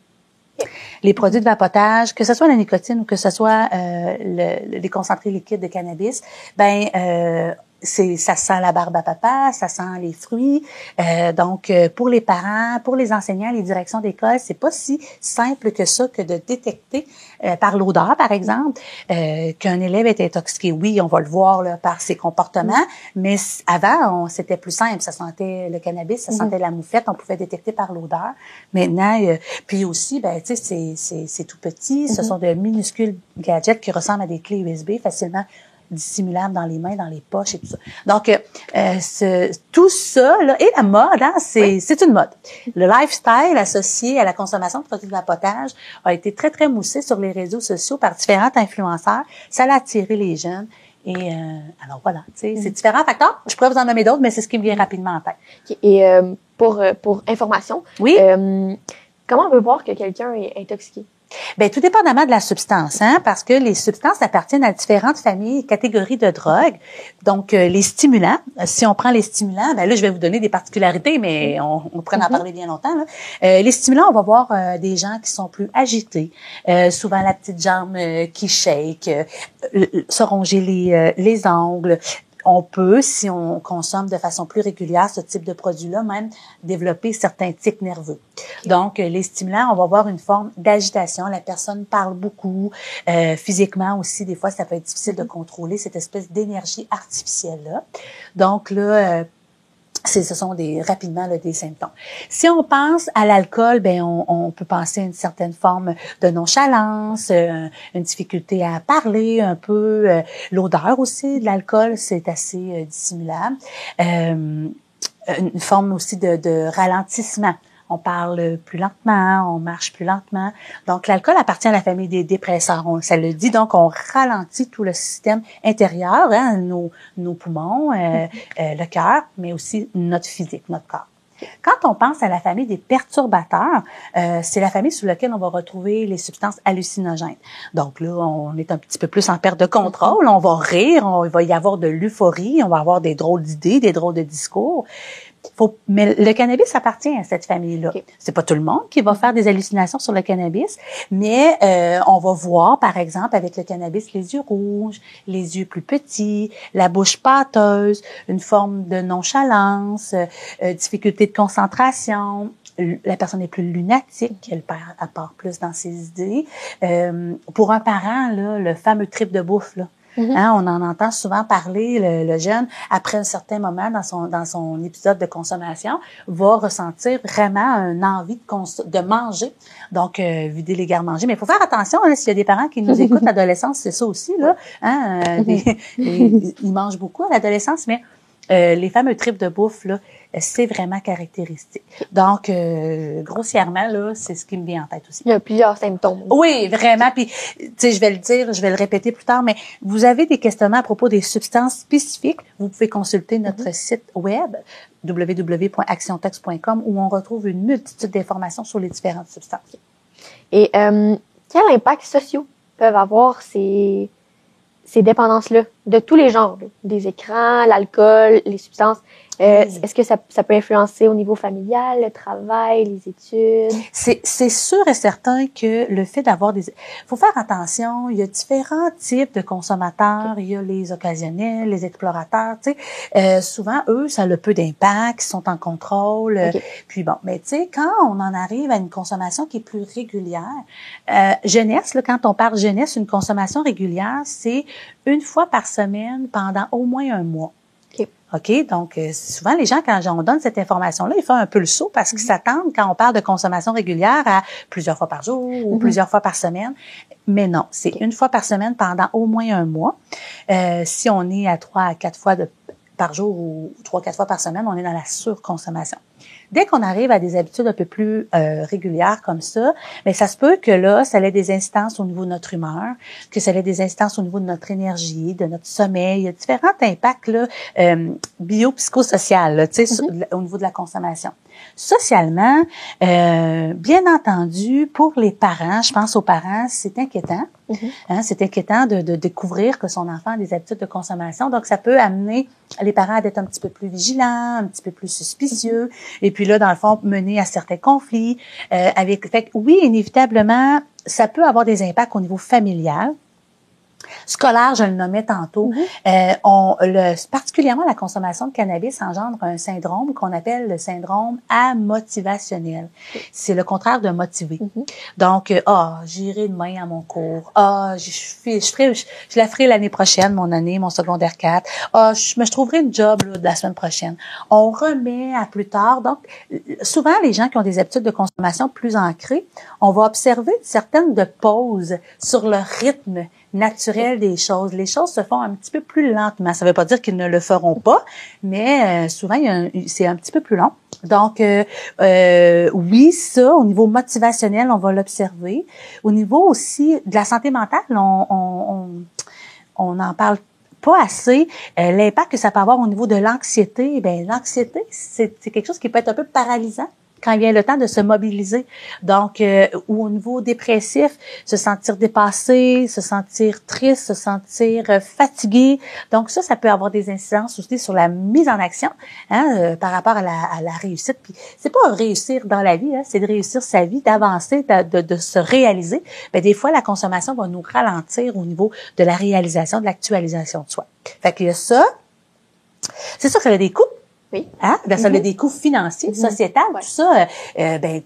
Les produits de vapotage, que ce soit la nicotine ou que ce soit les concentrés liquides de cannabis, ça sent la barbe à papa, ça sent les fruits. Donc, pour les parents, pour les enseignants, les directions d'école, c'est pas si simple que ça que de détecter par l'odeur, par exemple, qu'un élève est intoxiqué. Oui, on va le voir là, par ses comportements, mais avant, c'était plus simple. Ça sentait le cannabis, ça sentait la moufette, on pouvait détecter par l'odeur. Maintenant, puis aussi, tu sais, c'est tout petit. Ce sont de minuscules gadgets qui ressemblent à des clés USB facilement dissimulable dans les mains, dans les poches et tout ça. Donc, tout ça, là, et la mode, hein, c'est une mode. Le lifestyle associé à la consommation de produits de vapotage a été très, très moussé sur les réseaux sociaux par différents influenceurs. Ça a attiré les jeunes. Et alors voilà, tu sais, c'est différents facteurs. Je pourrais vous en nommer d'autres, mais c'est ce qui me vient rapidement en tête. Okay. Et pour information, oui. Comment on peut voir que quelqu'un est intoxiqué? Ben tout dépendamment de la substance, hein, parce que les substances appartiennent à différentes familles, catégories de drogues. Donc les stimulants, si on prend les stimulants, ben là je vais vous donner des particularités, mais on pourrait en parler bien longtemps. Là. Les stimulants, on va voir des gens qui sont plus agités, souvent la petite jambe qui shake, se ronger les ongles. On peut, si on consomme de façon plus régulière ce type de produit-là, même développer certains tics nerveux. Donc, les stimulants, on va voir une forme d'agitation. La personne parle beaucoup. Physiquement aussi, des fois, ça peut être difficile de contrôler cette espèce d'énergie artificielle-là. Donc là, ce sont rapidement des symptômes. Si on pense à l'alcool, on peut penser à une certaine forme de nonchalance, une difficulté à parler, un peu l'odeur aussi de l'alcool, c'est assez dissimulable. Une forme aussi de ralentissement. On parle plus lentement, on marche plus lentement. Donc, l'alcool appartient à la famille des dépresseurs. Ça le dit, donc on ralentit tout le système intérieur, nos poumons, le cœur, mais aussi notre physique, notre corps. Quand on pense à la famille des perturbateurs, c'est la famille sous laquelle on va retrouver les substances hallucinogènes. Donc là, on est un petit peu plus en perte de contrôle, on va rire, il va y avoir de l'euphorie, on va avoir des drôles d'idées, des drôles de discours. Mais le cannabis appartient à cette famille-là. Okay. C'est pas tout le monde qui va faire des hallucinations sur le cannabis, mais on va voir, par exemple, avec le cannabis, les yeux rouges, les yeux plus petits, la bouche pâteuse, une forme de nonchalance, difficulté de concentration. La personne est plus lunatique, elle part plus dans ses idées. Pour un parent, là, le fameux trip de bouffe, là. On en entend souvent parler, le jeune, après un certain moment dans son épisode de consommation, va ressentir vraiment une envie de manger, donc vider les gardes-manger. Mais il faut faire attention, s'il y a des parents qui nous écoutent, l'adolescence, c'est ça aussi, là. Ils mangent beaucoup à l'adolescence, mais les fameux trips de bouffe, là, c'est vraiment caractéristique. Donc, grossièrement, là, c'est ce qui me vient en tête aussi. Il y a plusieurs symptômes. Oui, vraiment. Puis, tu sais, je vais le répéter plus tard, mais vous avez des questionnements à propos des substances spécifiques. Vous pouvez consulter notre site web www.actiontox.com où on retrouve une multitude d'informations sur les différentes substances. Et quel impact sociaux peuvent avoir ces dépendances-là, de tous les genres, là, des écrans, l'alcool, les substances? Est-ce que ça peut influencer au niveau familial, le travail, les études? C'est sûr et certain que le fait d'avoir faut faire attention, il y a différents types de consommateurs, il y a les occasionnels, les explorateurs, tu sais. Souvent, eux, ça a le peu d'impact, ils sont en contrôle. Puis bon, mais tu sais, quand on en arrive à une consommation qui est plus régulière, jeunesse, là, quand on parle jeunesse, une consommation régulière, c'est une fois par semaine pendant au moins un mois. OK? Donc, souvent, les gens, quand on donne cette information-là, ils font un peu le saut parce qu'ils s'attendent, quand on parle de consommation régulière, à plusieurs fois par jour ou plusieurs fois par semaine. Mais non, c'est une fois par semaine pendant au moins un mois. Si on est à 3 à 4 fois par jour ou 3-4 fois par semaine, on est dans la surconsommation. Dès qu'on arrive à des habitudes un peu plus régulières comme ça, mais ça se peut que là, ça ait des incidences au niveau de notre humeur, que ça ait des incidences au niveau de notre énergie, de notre sommeil. Il y a différents impacts là, biopsychosocial, tu sais, au niveau de la consommation. Socialement, bien entendu, pour les parents, je pense aux parents, c'est inquiétant. C'est inquiétant de découvrir que son enfant a des habitudes de consommation. Donc, ça peut amener les parents à être un petit peu plus vigilants, un petit peu plus suspicieux. Et puis là, dans le fond, mener à certains conflits. Fait que oui, inévitablement, ça peut avoir des impacts au niveau familial. Scolaire, je le nommais tantôt, particulièrement la consommation de cannabis engendre un syndrome qu'on appelle le syndrome amotivationnel. C'est le contraire de motivé. Donc, j'irai demain à mon cours. Je la ferai l'année prochaine, mon secondaire 4. Je trouverai une job là, la semaine prochaine. On remet à plus tard. Donc, souvent, les gens qui ont des habitudes de consommation plus ancrées, on va observer certaines de pauses sur le rythme naturel des choses. Les choses se font un petit peu plus lentement. Ça ne veut pas dire qu'ils ne le feront pas, mais souvent, c'est un petit peu plus long. Donc, oui, ça, au niveau motivationnel, on va l'observer. Au niveau aussi de la santé mentale, on en parle pas assez. L'impact que ça peut avoir au niveau de l'anxiété, l'anxiété, c'est quelque chose qui peut être un peu paralysant quand vient le temps de se mobiliser. Donc, ou au niveau dépressif, se sentir dépassé, se sentir triste, se sentir fatigué. Donc, ça peut avoir des incidences aussi sur la mise en action par rapport à la réussite. Puis, c'est pas réussir dans la vie, c'est de réussir sa vie, d'avancer, de se réaliser. Des fois, la consommation va nous ralentir au niveau de la réalisation, de l'actualisation de soi. Fait qu'il y a ça. C'est sûr qu'il y a des coûts. Oui. Hein? Ben, ça a des coûts financiers, sociétals, tout ça.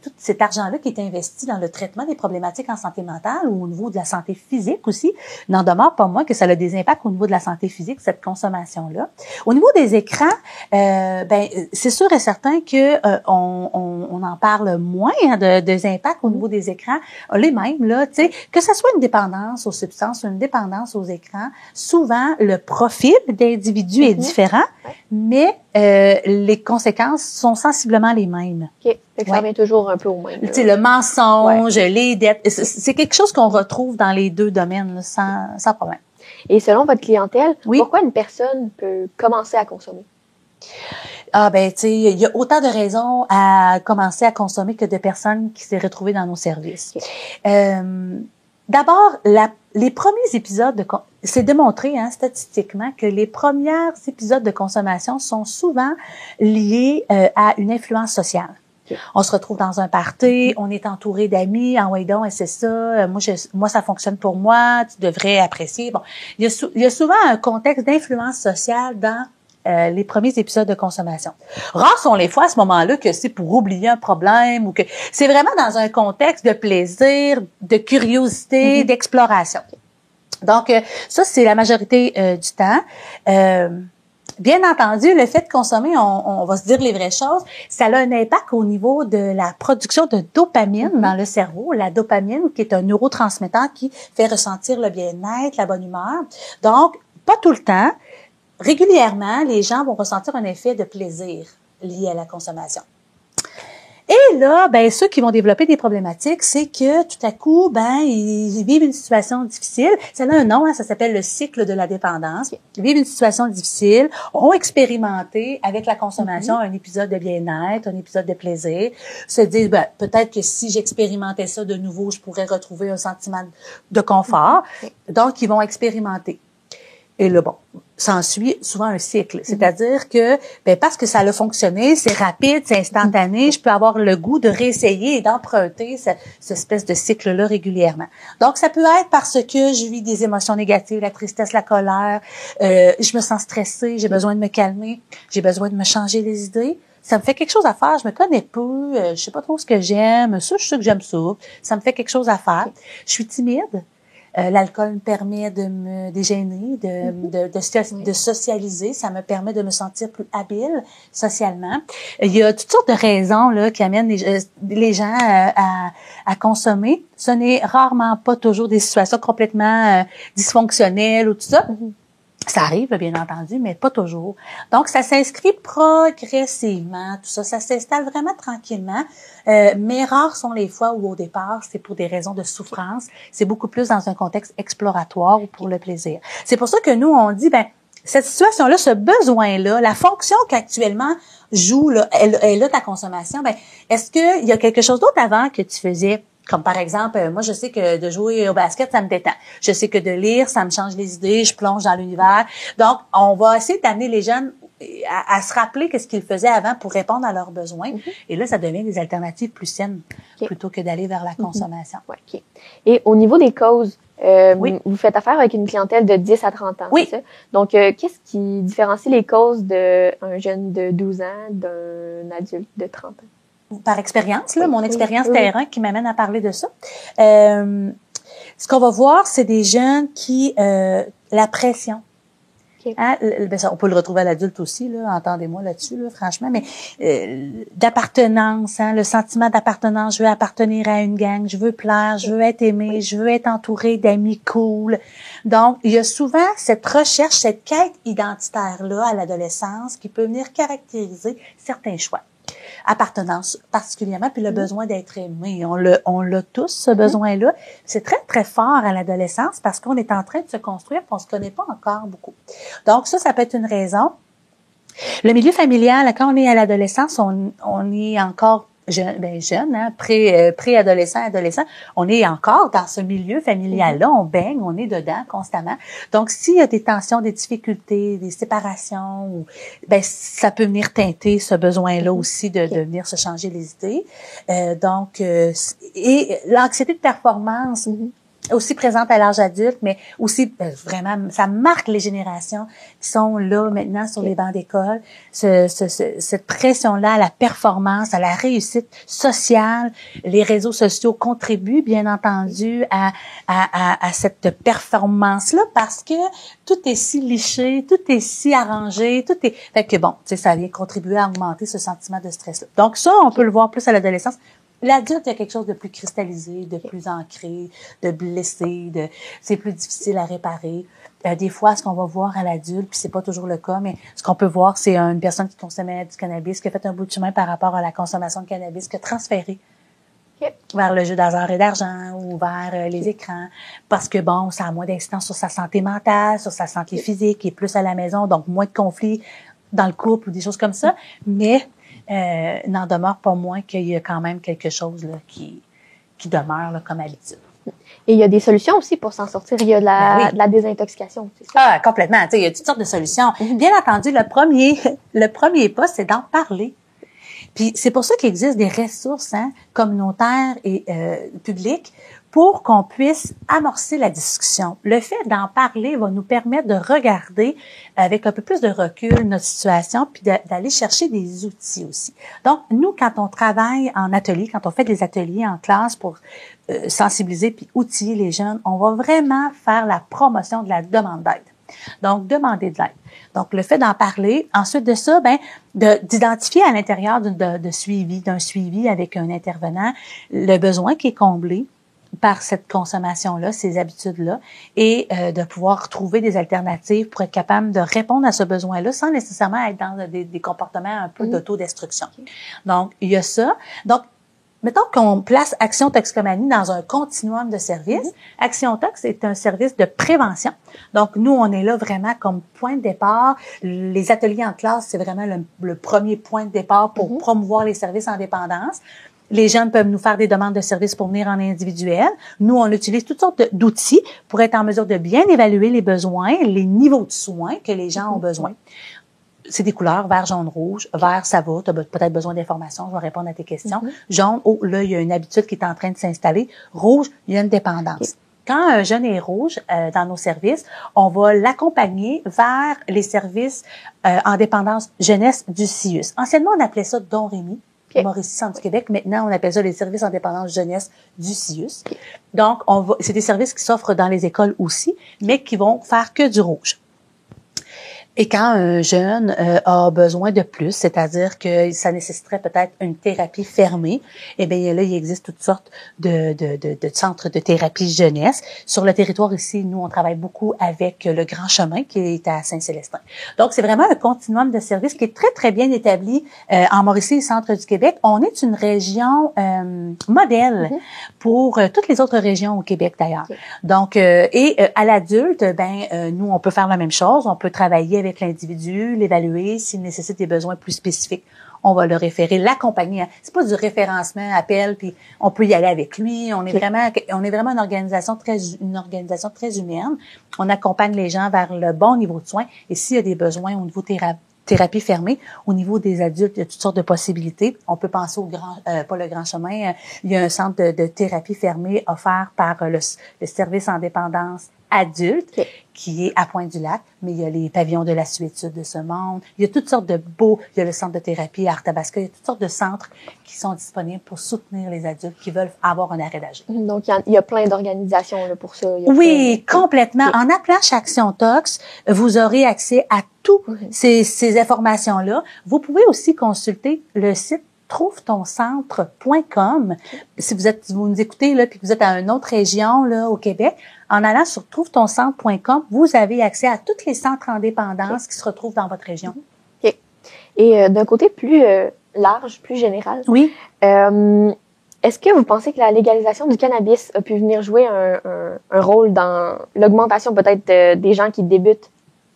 Tout cet argent-là qui est investi dans le traitement des problématiques en santé mentale ou au niveau de la santé physique aussi, n'en demeure pas moins que ça a des impacts au niveau de la santé physique, cette consommation-là. Au niveau des écrans, c'est sûr et certain que on en parle moins des impacts au niveau des écrans. Les mêmes, là, tu sais, que ça soit une dépendance aux substances ou une dépendance aux écrans, souvent le profil d'individu est différent, mais les conséquences sont sensiblement les mêmes. OK. Fait que ça revient toujours un peu au même. Tu sais, le mensonge, les dettes, c'est quelque chose qu'on retrouve dans les deux domaines là, sans problème. Et selon votre clientèle, pourquoi une personne peut commencer à consommer? Ah ben, tu sais, il y a autant de raisons à commencer à consommer que de personnes qui s'est retrouvées dans nos services. Okay. D'abord, les premiers épisodes c'est démontré statistiquement que les premiers épisodes de consommation sont souvent liés à une influence sociale. Okay. On se retrouve dans un party, on est entouré d'amis, en donc, c'est ça, moi ça fonctionne pour moi, tu devrais apprécier. Bon, il y a souvent un contexte d'influence sociale dans les premiers épisodes de consommation. Rares sont les fois à ce moment-là que c'est pour oublier un problème ou que c'est vraiment dans un contexte de plaisir, de curiosité, d'exploration. Donc, ça, c'est la majorité du temps. Bien entendu, le fait de consommer, on va se dire les vraies choses, ça a un impact au niveau de la production de dopamine dans le cerveau. La dopamine, qui est un neurotransmetteur qui fait ressentir le bien-être, la bonne humeur. Donc, pas tout le temps. Régulièrement, les gens vont ressentir un effet de plaisir lié à la consommation. Et là, ceux qui vont développer des problématiques, c'est que tout à coup, ils vivent une situation difficile. Ça a un nom, ça s'appelle le cycle de la dépendance. Ils vivent une situation difficile, ont expérimenté avec la consommation un épisode de bien-être, un épisode de plaisir, se disent, peut-être que si j'expérimentais ça de nouveau, je pourrais retrouver un sentiment de confort. Donc, ils vont expérimenter. Et là, s'ensuit souvent un cycle. C'est-à-dire que, parce que ça a fonctionné, c'est rapide, c'est instantané, je peux avoir le goût de réessayer et d'emprunter cette espèce de cycle-là régulièrement. Donc, ça peut être parce que je vis des émotions négatives, la tristesse, la colère, je me sens stressée, j'ai besoin de me calmer, j'ai besoin de me changer les idées. Ça me fait quelque chose à faire, je me connais peu, je sais pas trop ce que j'aime, ça, je sais que j'aime ça me fait quelque chose à faire. Je suis timide. L'alcool me permet de me dégêner, de socialiser. Ça me permet de me sentir plus habile socialement. Il y a toutes sortes de raisons là qui amènent les gens à consommer. Ce n'est rarement pas toujours des situations complètement dysfonctionnelles ou tout ça. Ça arrive, bien entendu, mais pas toujours. Donc, ça s'inscrit progressivement, tout ça. Ça s'installe vraiment tranquillement. Mais rares sont les fois où, au départ, c'est pour des raisons de souffrance. C'est beaucoup plus dans un contexte exploratoire ou pour le plaisir. C'est pour ça que nous, on dit, cette situation-là, ce besoin-là, la fonction qu'actuellement joue, là, elle a ta consommation, est-ce qu'il y a quelque chose d'autre avant que tu faisais? Comme par exemple, moi, je sais que de jouer au basket, ça me détend. Je sais que de lire, ça me change les idées, je plonge dans l'univers. Donc, on va essayer d'amener les jeunes à se rappeler qu'est-ce qu'ils faisaient avant pour répondre à leurs besoins. Et là, ça devient des alternatives plus saines plutôt que d'aller vers la consommation. Okay. Et au niveau des causes, vous faites affaire avec une clientèle de 10 à 30 ans, c'est ça? Donc, qu'est-ce qui différencie les causes d'un jeune de 12 ans d'un adulte de 30 ans? Par expérience, là, mon expérience terrain qui m'amène à parler de ça. Ce qu'on va voir, c'est des jeunes qui la pression. Hein, on peut le retrouver à l'adulte aussi, là, entendez-moi là-dessus, là, franchement, mais d'appartenance, le sentiment d'appartenance, je veux appartenir à une gang, je veux plaire, je veux être aimée, je veux être entourée d'amis cool. Donc, il y a souvent cette recherche, cette quête identitaire-là à l'adolescence qui peut venir caractériser certains choix. Appartenance particulièrement, puis le besoin d'être aimé. On l'a tous, ce besoin-là. C'est très, très fort à l'adolescence parce qu'on est en train de se construire et on se connaît pas encore beaucoup. Donc ça peut être une raison. Le milieu familial, quand on est à l'adolescence, on est encore jeune, hein, pré-adolescent, adolescent, on est encore dans ce milieu familial-là, on baigne, on est dedans constamment. Donc, s'il y a des tensions, des difficultés, des séparations, ça peut venir teinter ce besoin-là aussi de venir se changer les idées. Et l'anxiété de performance, aussi présente à l'âge adulte, mais aussi vraiment, ça marque les générations qui sont là maintenant sur les bancs d'école. Cette pression-là à la performance, à la réussite sociale, les réseaux sociaux contribuent bien entendu à cette performance-là parce que tout est si liché, tout est si arrangé, tout est... Fait que bon, tu sais, ça vient contribuer à augmenter ce sentiment de stress-là. Donc ça, on peut le voir plus à l'adolescence. L'adulte, il y a quelque chose de plus cristallisé, de plus ancré, de blessé, c'est plus difficile à réparer. Des fois, ce qu'on va voir à l'adulte, puis c'est pas toujours le cas, mais ce qu'on peut voir, c'est une personne qui consommait du cannabis, qui a fait un bout de chemin par rapport à la consommation de cannabis, qui a transféré vers le jeu d'hasard et d'argent ou vers les écrans, parce que bon, ça a moins d'incidence sur sa santé mentale, sur sa santé physique, il est plus à la maison, donc moins de conflits dans le couple ou des choses comme ça, mais n'en demeure pas moins qu'il y a quand même quelque chose là, qui demeure là, comme habitude. Et il y a des solutions aussi pour s'en sortir. Il y a de la désintoxication. C'est ça? Ah, complètement. Tu sais, il y a toutes sortes de solutions. Bien entendu, le premier pas, c'est d'en parler. Puis c'est pour ça qu'il existe des ressources communautaires et publiques pour qu'on puisse amorcer la discussion. Le fait d'en parler va nous permettre de regarder avec un peu plus de recul notre situation puis d'aller chercher des outils aussi. Donc, nous, quand on travaille en atelier, quand on fait des ateliers en classe pour sensibiliser puis outiller les jeunes, on va vraiment faire la promotion de la demande d'aide. Donc, demander de l'aide. Donc, le fait d'en parler. Ensuite de ça, d'identifier à l'intérieur d'un suivi avec un intervenant, le besoin qui est comblé par cette consommation-là, ces habitudes-là, et de pouvoir trouver des alternatives pour être capable de répondre à ce besoin-là sans nécessairement être dans des comportements un peu d'autodestruction. Donc, il y a ça. Donc, mettons qu'on place Action Toxicomanie dans un continuum de services. Action Tox est un service de prévention. Donc, nous, on est là vraiment comme point de départ. Les ateliers en classe, c'est vraiment le premier point de départ pour promouvoir les services en dépendance. Les jeunes peuvent nous faire des demandes de services pour venir en individuel. Nous, on utilise toutes sortes d'outils pour être en mesure de bien évaluer les besoins, les niveaux de soins que les gens ont besoin. C'est des couleurs, vert, jaune, rouge. Vert, ça va, tu as peut-être besoin d'informations, je vais répondre à tes questions. Jaune, oh, là, il y a une habitude qui est en train de s'installer. Rouge, il y a une dépendance. Quand un jeune est rouge dans nos services, on va l'accompagner vers les services en dépendance jeunesse du CIUS. Anciennement, on appelait ça Don Rémy. Mauricie, Centre du Québec. Maintenant, on appelle ça les services en dépendance jeunesse du CIUS. Donc, c'est des services qui s'offrent dans les écoles aussi, mais qui vont faire que du rouge. Et quand un jeune a besoin de plus, c'est-à-dire que ça nécessiterait peut-être une thérapie fermée, eh bien là, il existe toutes sortes de centres de thérapie jeunesse. Sur le territoire ici, nous, on travaille beaucoup avec le Grand Chemin qui est à Saint-Célestin. Donc, c'est vraiment un continuum de services qui est très, très bien établi en Mauricie et Centre du Québec. On est une région modèle pour toutes les autres régions au Québec, d'ailleurs. Donc, à l'adulte, nous, on peut faire la même chose. On peut travailler avec l'individu, l'évaluer, s'il nécessite des besoins plus spécifiques, on va le référer, l'accompagner. C'est pas du référencement, appel, puis on peut y aller avec lui. On est vraiment une organisation très humaine. On accompagne les gens vers le bon niveau de soins. Et s'il y a des besoins au niveau thérapie fermée, au niveau des adultes, il y a toutes sortes de possibilités. On peut penser pas le Grand Chemin, il y a un centre de thérapie fermée offert par le service en dépendance adulte qui est à Pointe-du-Lac, mais il y a les pavillons de la Suétude de ce monde. Il y a toutes sortes de il y a le centre de thérapie à Arthabasca, il y a toutes sortes de centres qui sont disponibles pour soutenir les adultes qui veulent avoir un arrêt d'agir. Donc, il y a plein d'organisations pour ça. Oui, complètement. En appelant Action Tox, vous aurez accès à toutes ces informations-là. Vous pouvez aussi consulter le site trouvetoncentre.com. Si vous nous écoutez là puis que vous êtes à une autre région là au Québec, en allant sur trouvetoncentre.com, vous avez accès à tous les centres en dépendance qui se retrouvent dans votre région. Et d'un côté plus large, plus général. Oui. Est-ce que vous pensez que la légalisation du cannabis a pu venir jouer un rôle dans l'augmentation peut-être des gens qui débutent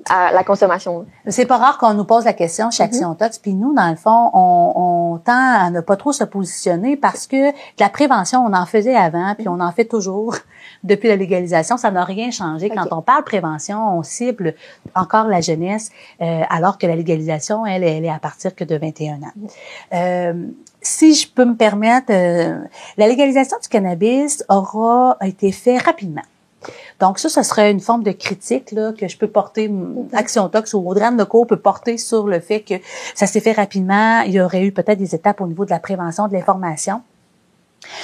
à la consommation? C'est pas rare qu'on nous pose la question chez Action Tox, puis nous, dans le fond, on on tend à ne pas trop se positionner parce que de la prévention, on en faisait avant, puis on en fait toujours depuis la légalisation. Ça n'a rien changé. Quand on parle prévention, on cible encore la jeunesse, alors que la légalisation, elle est à partir que de 21 ans. Si je peux me permettre, la légalisation du cannabis aura été faite rapidement. Donc ça serait une forme de critique là, que je peux porter, Action Tox ou Audrey Lecourt peut porter sur le fait que ça s'est fait rapidement. Il y aurait eu peut-être des étapes au niveau de la prévention, de l'information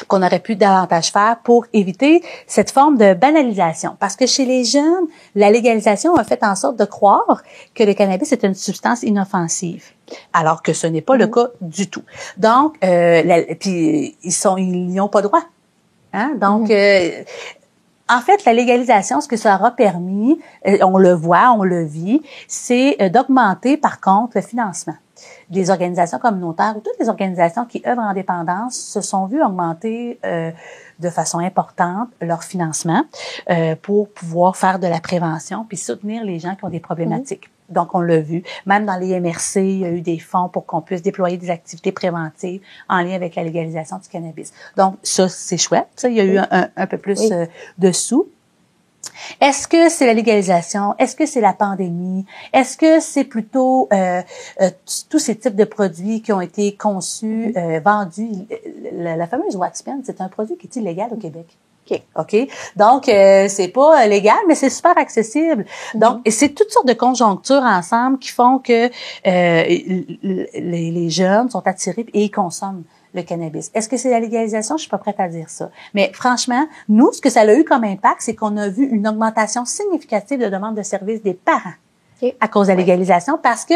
qu'on aurait pu davantage faire pour éviter cette forme de banalisation. Parce que chez les jeunes, la légalisation a fait en sorte de croire que le cannabis est une substance inoffensive, alors que ce n'est pas le cas du tout. Donc, puis ils n'y ont pas droit. Hein? Donc, en fait, la légalisation, ce que ça aura permis, on le voit, on le vit, c'est d'augmenter, par contre, le financement. Des organisations communautaires ou toutes les organisations qui œuvrent en dépendance se sont vues augmenter de façon importante leur financement pour pouvoir faire de la prévention puis soutenir les gens qui ont des problématiques. Donc, on l'a vu. Même dans les MRC, il y a eu des fonds pour qu'on puisse déployer des activités préventives en lien avec la légalisation du cannabis. Donc, ça, c'est chouette. Ça, il y a eu un peu plus de sous. Est-ce que c'est la légalisation? Est-ce que c'est la pandémie? Est-ce que c'est plutôt tous ces types de produits qui ont été conçus, vendus? La fameuse wax pen, c'est un produit qui est illégal au Québec. OK. Donc, c'est pas légal, mais c'est super accessible. Donc, et c'est toutes sortes de conjonctures ensemble qui font que les jeunes sont attirés et ils consomment le cannabis. Est-ce que c'est la légalisation? Je suis pas prête à dire ça. Mais franchement, nous, ce que ça a eu comme impact, c'est qu'on a vu une augmentation significative de demandes de services des parents à cause de la légalisation parce que,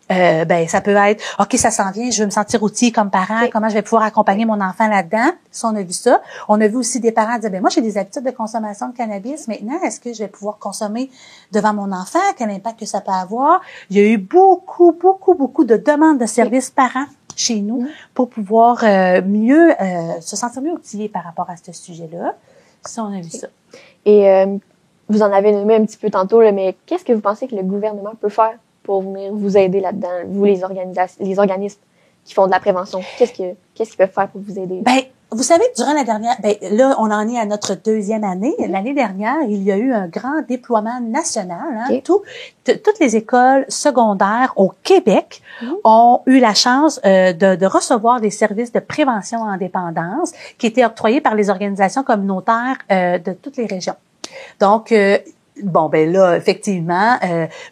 ça peut être, OK, ça s'en vient, je veux me sentir outillé comme parent, comment je vais pouvoir accompagner mon enfant là-dedans? Ça, on a vu ça. On a vu aussi des parents dire, moi, j'ai des habitudes de consommation de cannabis. Maintenant, est-ce que je vais pouvoir consommer devant mon enfant? Quel impact que ça peut avoir? Il y a eu beaucoup de demandes de services parents chez nous pour pouvoir mieux se sentir mieux outillé par rapport à ce sujet-là. Ça, on a vu ça. Et vous en avez nommé un petit peu tantôt, là, mais qu'est-ce que vous pensez que le gouvernement peut faire pour venir vous aider là-dedans, vous les organismes qui font de la prévention? Qu'est-ce qu'ils peuvent faire pour vous aider? Vous savez, durant la dernière, là, on en est à notre 2e année. L'année dernière, il y a eu un grand déploiement national. Toutes les écoles secondaires au Québec ont eu la chance de recevoir des services de prévention en dépendance qui étaient octroyés par les organisations communautaires de toutes les régions. Donc, là, effectivement,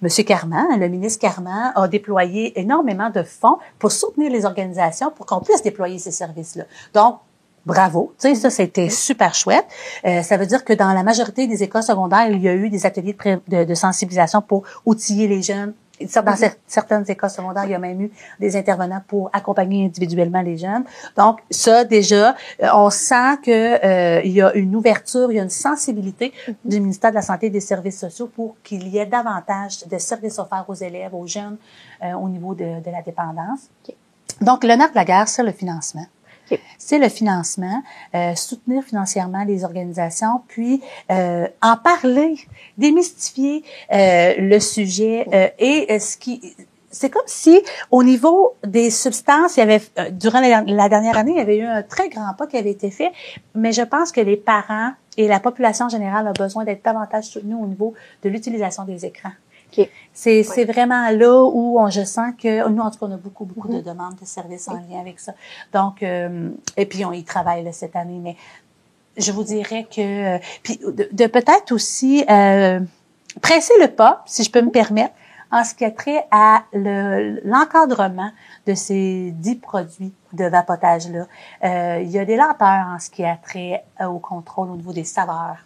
Monsieur Carman, le ministre Carman, a déployé énormément de fonds pour soutenir les organisations pour qu'on puisse déployer ces services-là. Donc, bravo, tu sais, ça, c'était super chouette. Ça veut dire que dans la majorité des écoles secondaires, il y a eu des ateliers de sensibilisation pour outiller les jeunes. Dans certaines écoles secondaires, il y a même eu des intervenants pour accompagner individuellement les jeunes. Donc, ça, déjà, on sent que il y a une ouverture, il y a une sensibilité du ministère de la Santé et des Services sociaux pour qu'il y ait davantage de services offerts aux élèves, aux jeunes, au niveau de la dépendance. Donc, le nerf de la guerre, c'est le financement. C'est le financement, soutenir financièrement les organisations, puis en parler, démystifier le sujet c'est comme si au niveau des substances, il y avait durant la dernière année, il y avait eu un très grand pas qui avait été fait, mais je pense que les parents et la population générale ont besoin d'être davantage soutenus au niveau de l'utilisation des écrans. C'est vraiment là où je sens que nous, en tout cas, on a beaucoup de demandes de services en lien avec ça. Donc, et puis on y travaille là, cette année, mais je vous dirais que puis de peut-être aussi presser le pas, si je peux me permettre, en ce qui a trait à l'encadrement de ces 10 produits de vapotage-là. Il y a des lenteurs en ce qui a trait au contrôle au niveau des saveurs.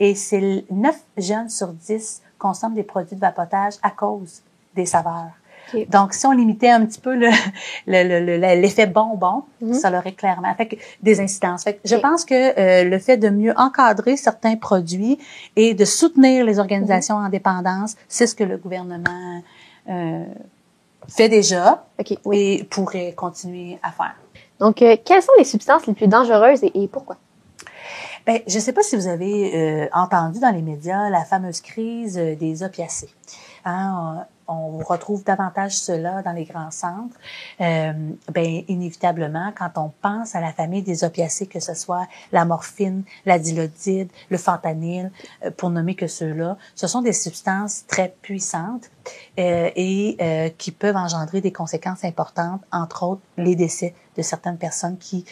Et c'est 9 jeunes sur 10 consomment des produits de vapotage à cause des saveurs. Donc, si on limitait un petit peu l'effet bonbon, ça l'aurait clairement fait des incidences. Fait que je pense que le fait de mieux encadrer certains produits et de soutenir les organisations en dépendance, c'est ce que le gouvernement fait déjà et pourrait continuer à faire. Donc, quelles sont les substances les plus dangereuses et pourquoi? Je ne sais pas si vous avez entendu dans les médias la fameuse crise des opiacés. hein, on retrouve davantage cela dans les grands centres. Inévitablement, quand on pense à la famille des opiacés, que ce soit la morphine, la dilodide, le fentanyl, pour nommer que ceux-là, ce sont des substances très puissantes et qui peuvent engendrer des conséquences importantes, entre autres les décès de certaines personnes qui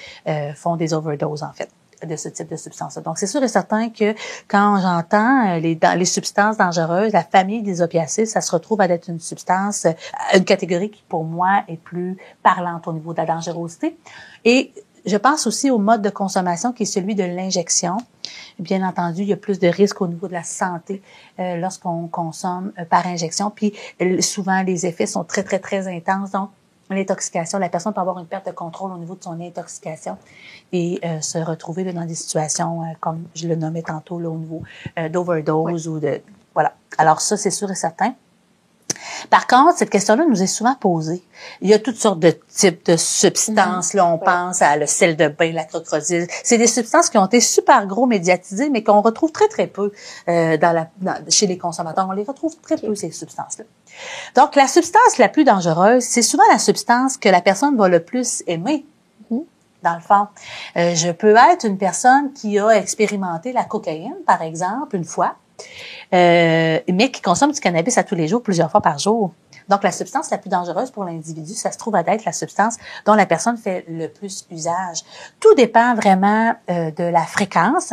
font des overdoses, en fait, de ce type de substances. Donc, c'est sûr et certain que quand j'entends les substances dangereuses, la famille des opiacés, ça se retrouve à être une substance, une catégorie qui, pour moi, est plus parlante au niveau de la dangerosité. Et je pense aussi au mode de consommation qui est celui de l'injection. Bien entendu, il y a plus de risques au niveau de la santé lorsqu'on consomme par injection. Puis, souvent, les effets sont très, très, très intenses. Donc, l'intoxication, la personne peut avoir une perte de contrôle au niveau de son intoxication et se retrouver dans des situations, comme je le nommais tantôt, là, au niveau d'overdose ou de... Voilà. Alors ça, c'est sûr et certain. Par contre, cette question-là nous est souvent posée. Il y a toutes sortes de types de substances. Là, on pense à le sel de bain, la crocodile. C'est des substances qui ont été super gros médiatisées, mais qu'on retrouve très, très peu chez les consommateurs. On les retrouve très peu, ces substances-là. Donc, la substance la plus dangereuse, c'est souvent la substance que la personne va le plus aimer. Dans le fond, je peux être une personne qui a expérimenté la cocaïne, par exemple, une fois, mais qui consomme du cannabis à tous les jours, plusieurs fois par jour. Donc, la substance la plus dangereuse pour l'individu, ça se trouve à être la substance dont la personne fait le plus usage. Tout dépend vraiment de la fréquence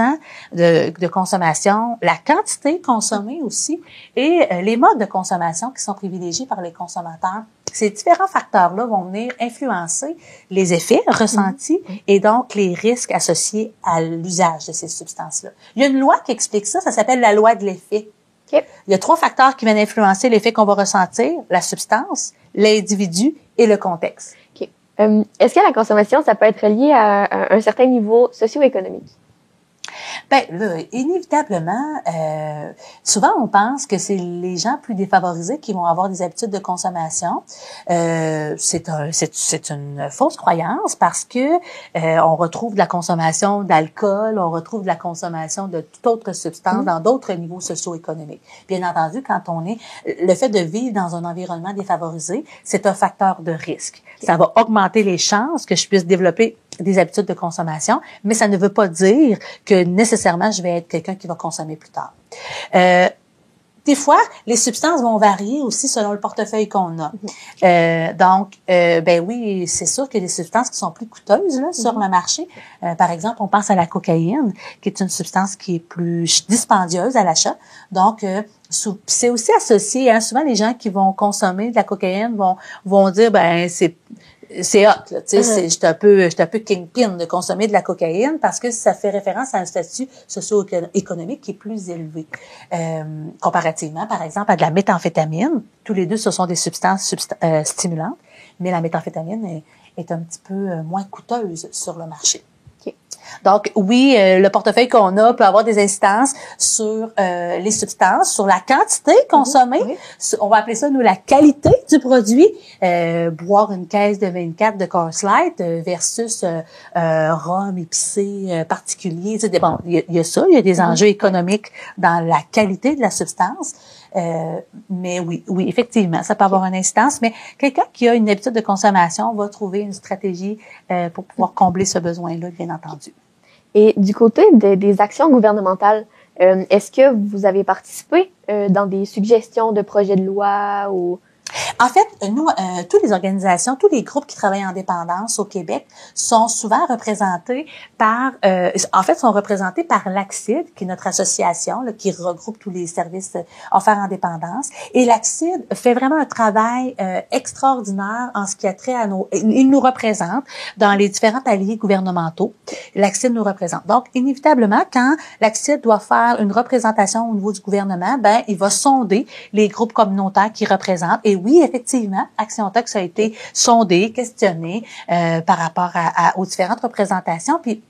de consommation, la quantité consommée aussi, et les modes de consommation qui sont privilégiés par les consommateurs. Ces différents facteurs-là vont venir influencer les effets ressentis et donc les risques associés à l'usage de ces substances-là. Il y a une loi qui explique ça, ça s'appelle la loi de l'effet. Okay. Il y a 3 facteurs qui viennent influencer l'effet qu'on va ressentir, la substance, l'individu et le contexte. Okay. Est-ce que la consommation, ça peut être lié à un certain niveau socio-économique? Ben là, inévitablement, souvent on pense que c'est les gens plus défavorisés qui vont avoir des habitudes de consommation. C'est une fausse croyance parce que on retrouve de la consommation d'alcool, on retrouve de la consommation de toute autre substance dans d'autres niveaux socio-économiques. Bien entendu, quand on est le fait de vivre dans un environnement défavorisé, c'est un facteur de risque. Ça va augmenter les chances que je puisse développer des habitudes de consommation, mais ça ne veut pas dire que nécessairement je vais être quelqu'un qui va consommer plus tard. Des fois, les substances vont varier aussi selon le portefeuille qu'on a. Donc, ben oui, c'est sûr qu'il y a des substances qui sont plus coûteuses là, sur le marché. Par exemple, on pense à la cocaïne, qui est une substance qui est plus dispendieuse à l'achat. Donc, c'est aussi associé, hein, souvent les gens qui vont consommer de la cocaïne vont dire, ben c'est hot, là, tu sais, j'étais un peu kingpin de consommer de la cocaïne parce que ça fait référence à un statut socio-économique qui est plus élevé. Comparativement, par exemple, à de la méthamphétamine. Tous les deux, ce sont des substances stimulantes, mais la méthamphétamine est un petit peu moins coûteuse sur le marché. Okay. Donc, oui, le portefeuille qu'on a peut avoir des incidences sur les substances, sur la quantité consommée. On va appeler ça, nous, la qualité du produit. Boire une caisse de 24 de Coors Light versus rhum épicé particulier. Bon, il y a ça, il y a des enjeux économiques dans la qualité de la substance. Mais oui, effectivement, ça peut avoir une incidence, mais quelqu'un qui a une habitude de consommation va trouver une stratégie pour pouvoir combler ce besoin-là, bien entendu. Et du côté des actions gouvernementales, est-ce que vous avez participé dans des suggestions de projets de loi ou... En fait, nous, toutes les organisations, tous les groupes qui travaillent en dépendance au Québec sont souvent représentés par, sont représentés par l'ACCID, qui est notre association, là, qui regroupe tous les services offerts en dépendance. Et l'ACCID fait vraiment un travail extraordinaire en ce qui a trait à il nous représente dans les différents paliers gouvernementaux. L'ACCID nous représente. Donc, inévitablement, quand l'ACCID doit faire une représentation au niveau du gouvernement, ben, il va sonder les groupes communautaires qui représentent. Et oui, effectivement, Action Tox a été sondé, questionné par rapport aux différentes représentations. Puis,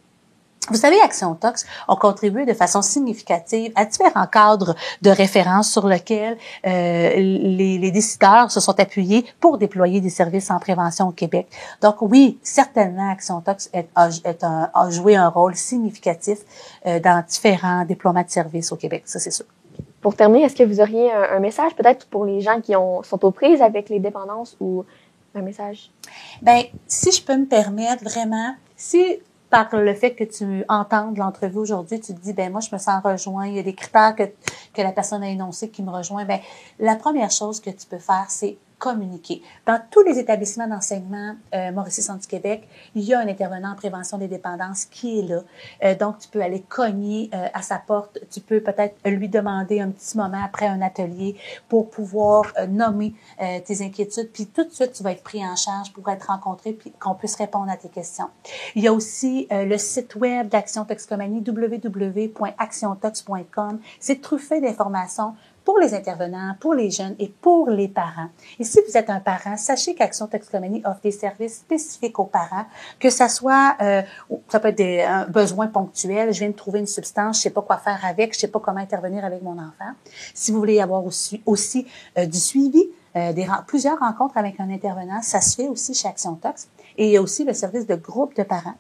vous savez, Action Tox a contribué de façon significative à différents cadres de référence sur lesquels les décideurs se sont appuyés pour déployer des services en prévention au Québec. Donc oui, certainement, Action Tox a joué un rôle significatif dans différents déploiements de services au Québec, ça c'est sûr. Pour terminer, est-ce que vous auriez un message peut-être pour les gens qui sont aux prises avec les dépendances ou un message? Ben, si je peux me permettre vraiment, si par le fait que tu entendes l'entrevue aujourd'hui, tu te dis, ben moi, je me sens rejoint, il y a des critères que la personne a énoncés qui me rejoignent, ben la première chose que tu peux faire, c'est communiquer. Dans tous les établissements d'enseignement Mauricie Centre du Québec, il y a un intervenant en prévention des dépendances qui est là. Donc, tu peux aller cogner à sa porte. Tu peux peut-être lui demander un petit moment après un atelier pour pouvoir nommer tes inquiétudes. Puis tout de suite, tu vas être pris en charge pour être rencontré puis qu'on puisse répondre à tes questions. Il y a aussi le site web d'Action Toxicomanie, www.actiontox.com. C'est truffé d'informations pour les intervenants, pour les jeunes et pour les parents. Et si vous êtes un parent, sachez qu'Action Toxicomanie offre des services spécifiques aux parents, que ça soit, ça peut être un besoin ponctuel, je viens de trouver une substance, je sais pas quoi faire avec, je sais pas comment intervenir avec mon enfant. Si vous voulez avoir aussi du suivi, plusieurs rencontres avec un intervenant, ça se fait aussi chez Action Tox. Et il y a aussi le service de groupe de parents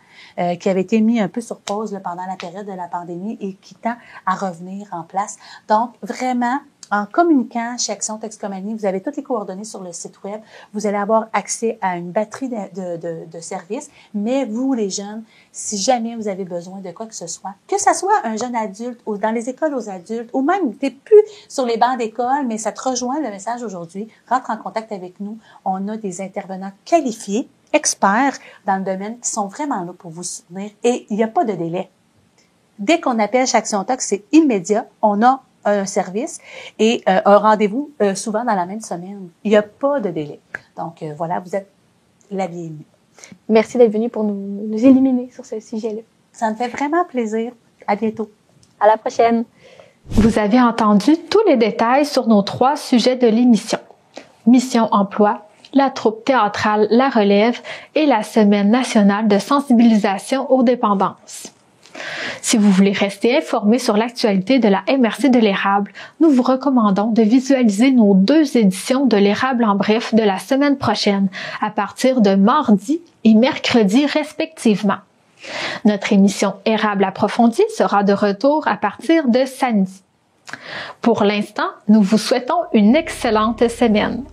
qui avait été mis un peu sur pause pendant la période de la pandémie et qui tend à revenir en place. Donc, vraiment, en communiquant chez Action Toxicomanie, vous avez toutes les coordonnées sur le site web. Vous allez avoir accès à une batterie de services. Mais vous, les jeunes, si jamais vous avez besoin de quoi que ce soit un jeune adulte ou dans les écoles aux adultes, ou même t'es plus sur les bancs d'école, mais ça te rejoint le message aujourd'hui, rentre en contact avec nous. On a des intervenants qualifiés, experts dans le domaine qui sont vraiment là pour vous soutenir. Et il n'y a pas de délai. Dès qu'on appelle chez Action Tox, c'est immédiat. On a un service et un rendez-vous souvent dans la même semaine. Il n'y a pas de délai. Donc, voilà, vous êtes la bienvenue. Merci d'être venu pour nous éliminer sur ce sujet-là. Ça me fait vraiment plaisir. À bientôt. À la prochaine. Vous avez entendu tous les détails sur nos 3 sujets de l'émission. Mission emploi, la troupe théâtrale La Relève et la Semaine nationale de sensibilisation aux dépendances. Si vous voulez rester informé sur l'actualité de la MRC de l'érable, nous vous recommandons de visualiser nos 2 éditions de l'érable en bref de la semaine prochaine, à partir de mardi et mercredi respectivement. Notre émission Érable approfondie sera de retour à partir de samedi. Pour l'instant, nous vous souhaitons une excellente semaine.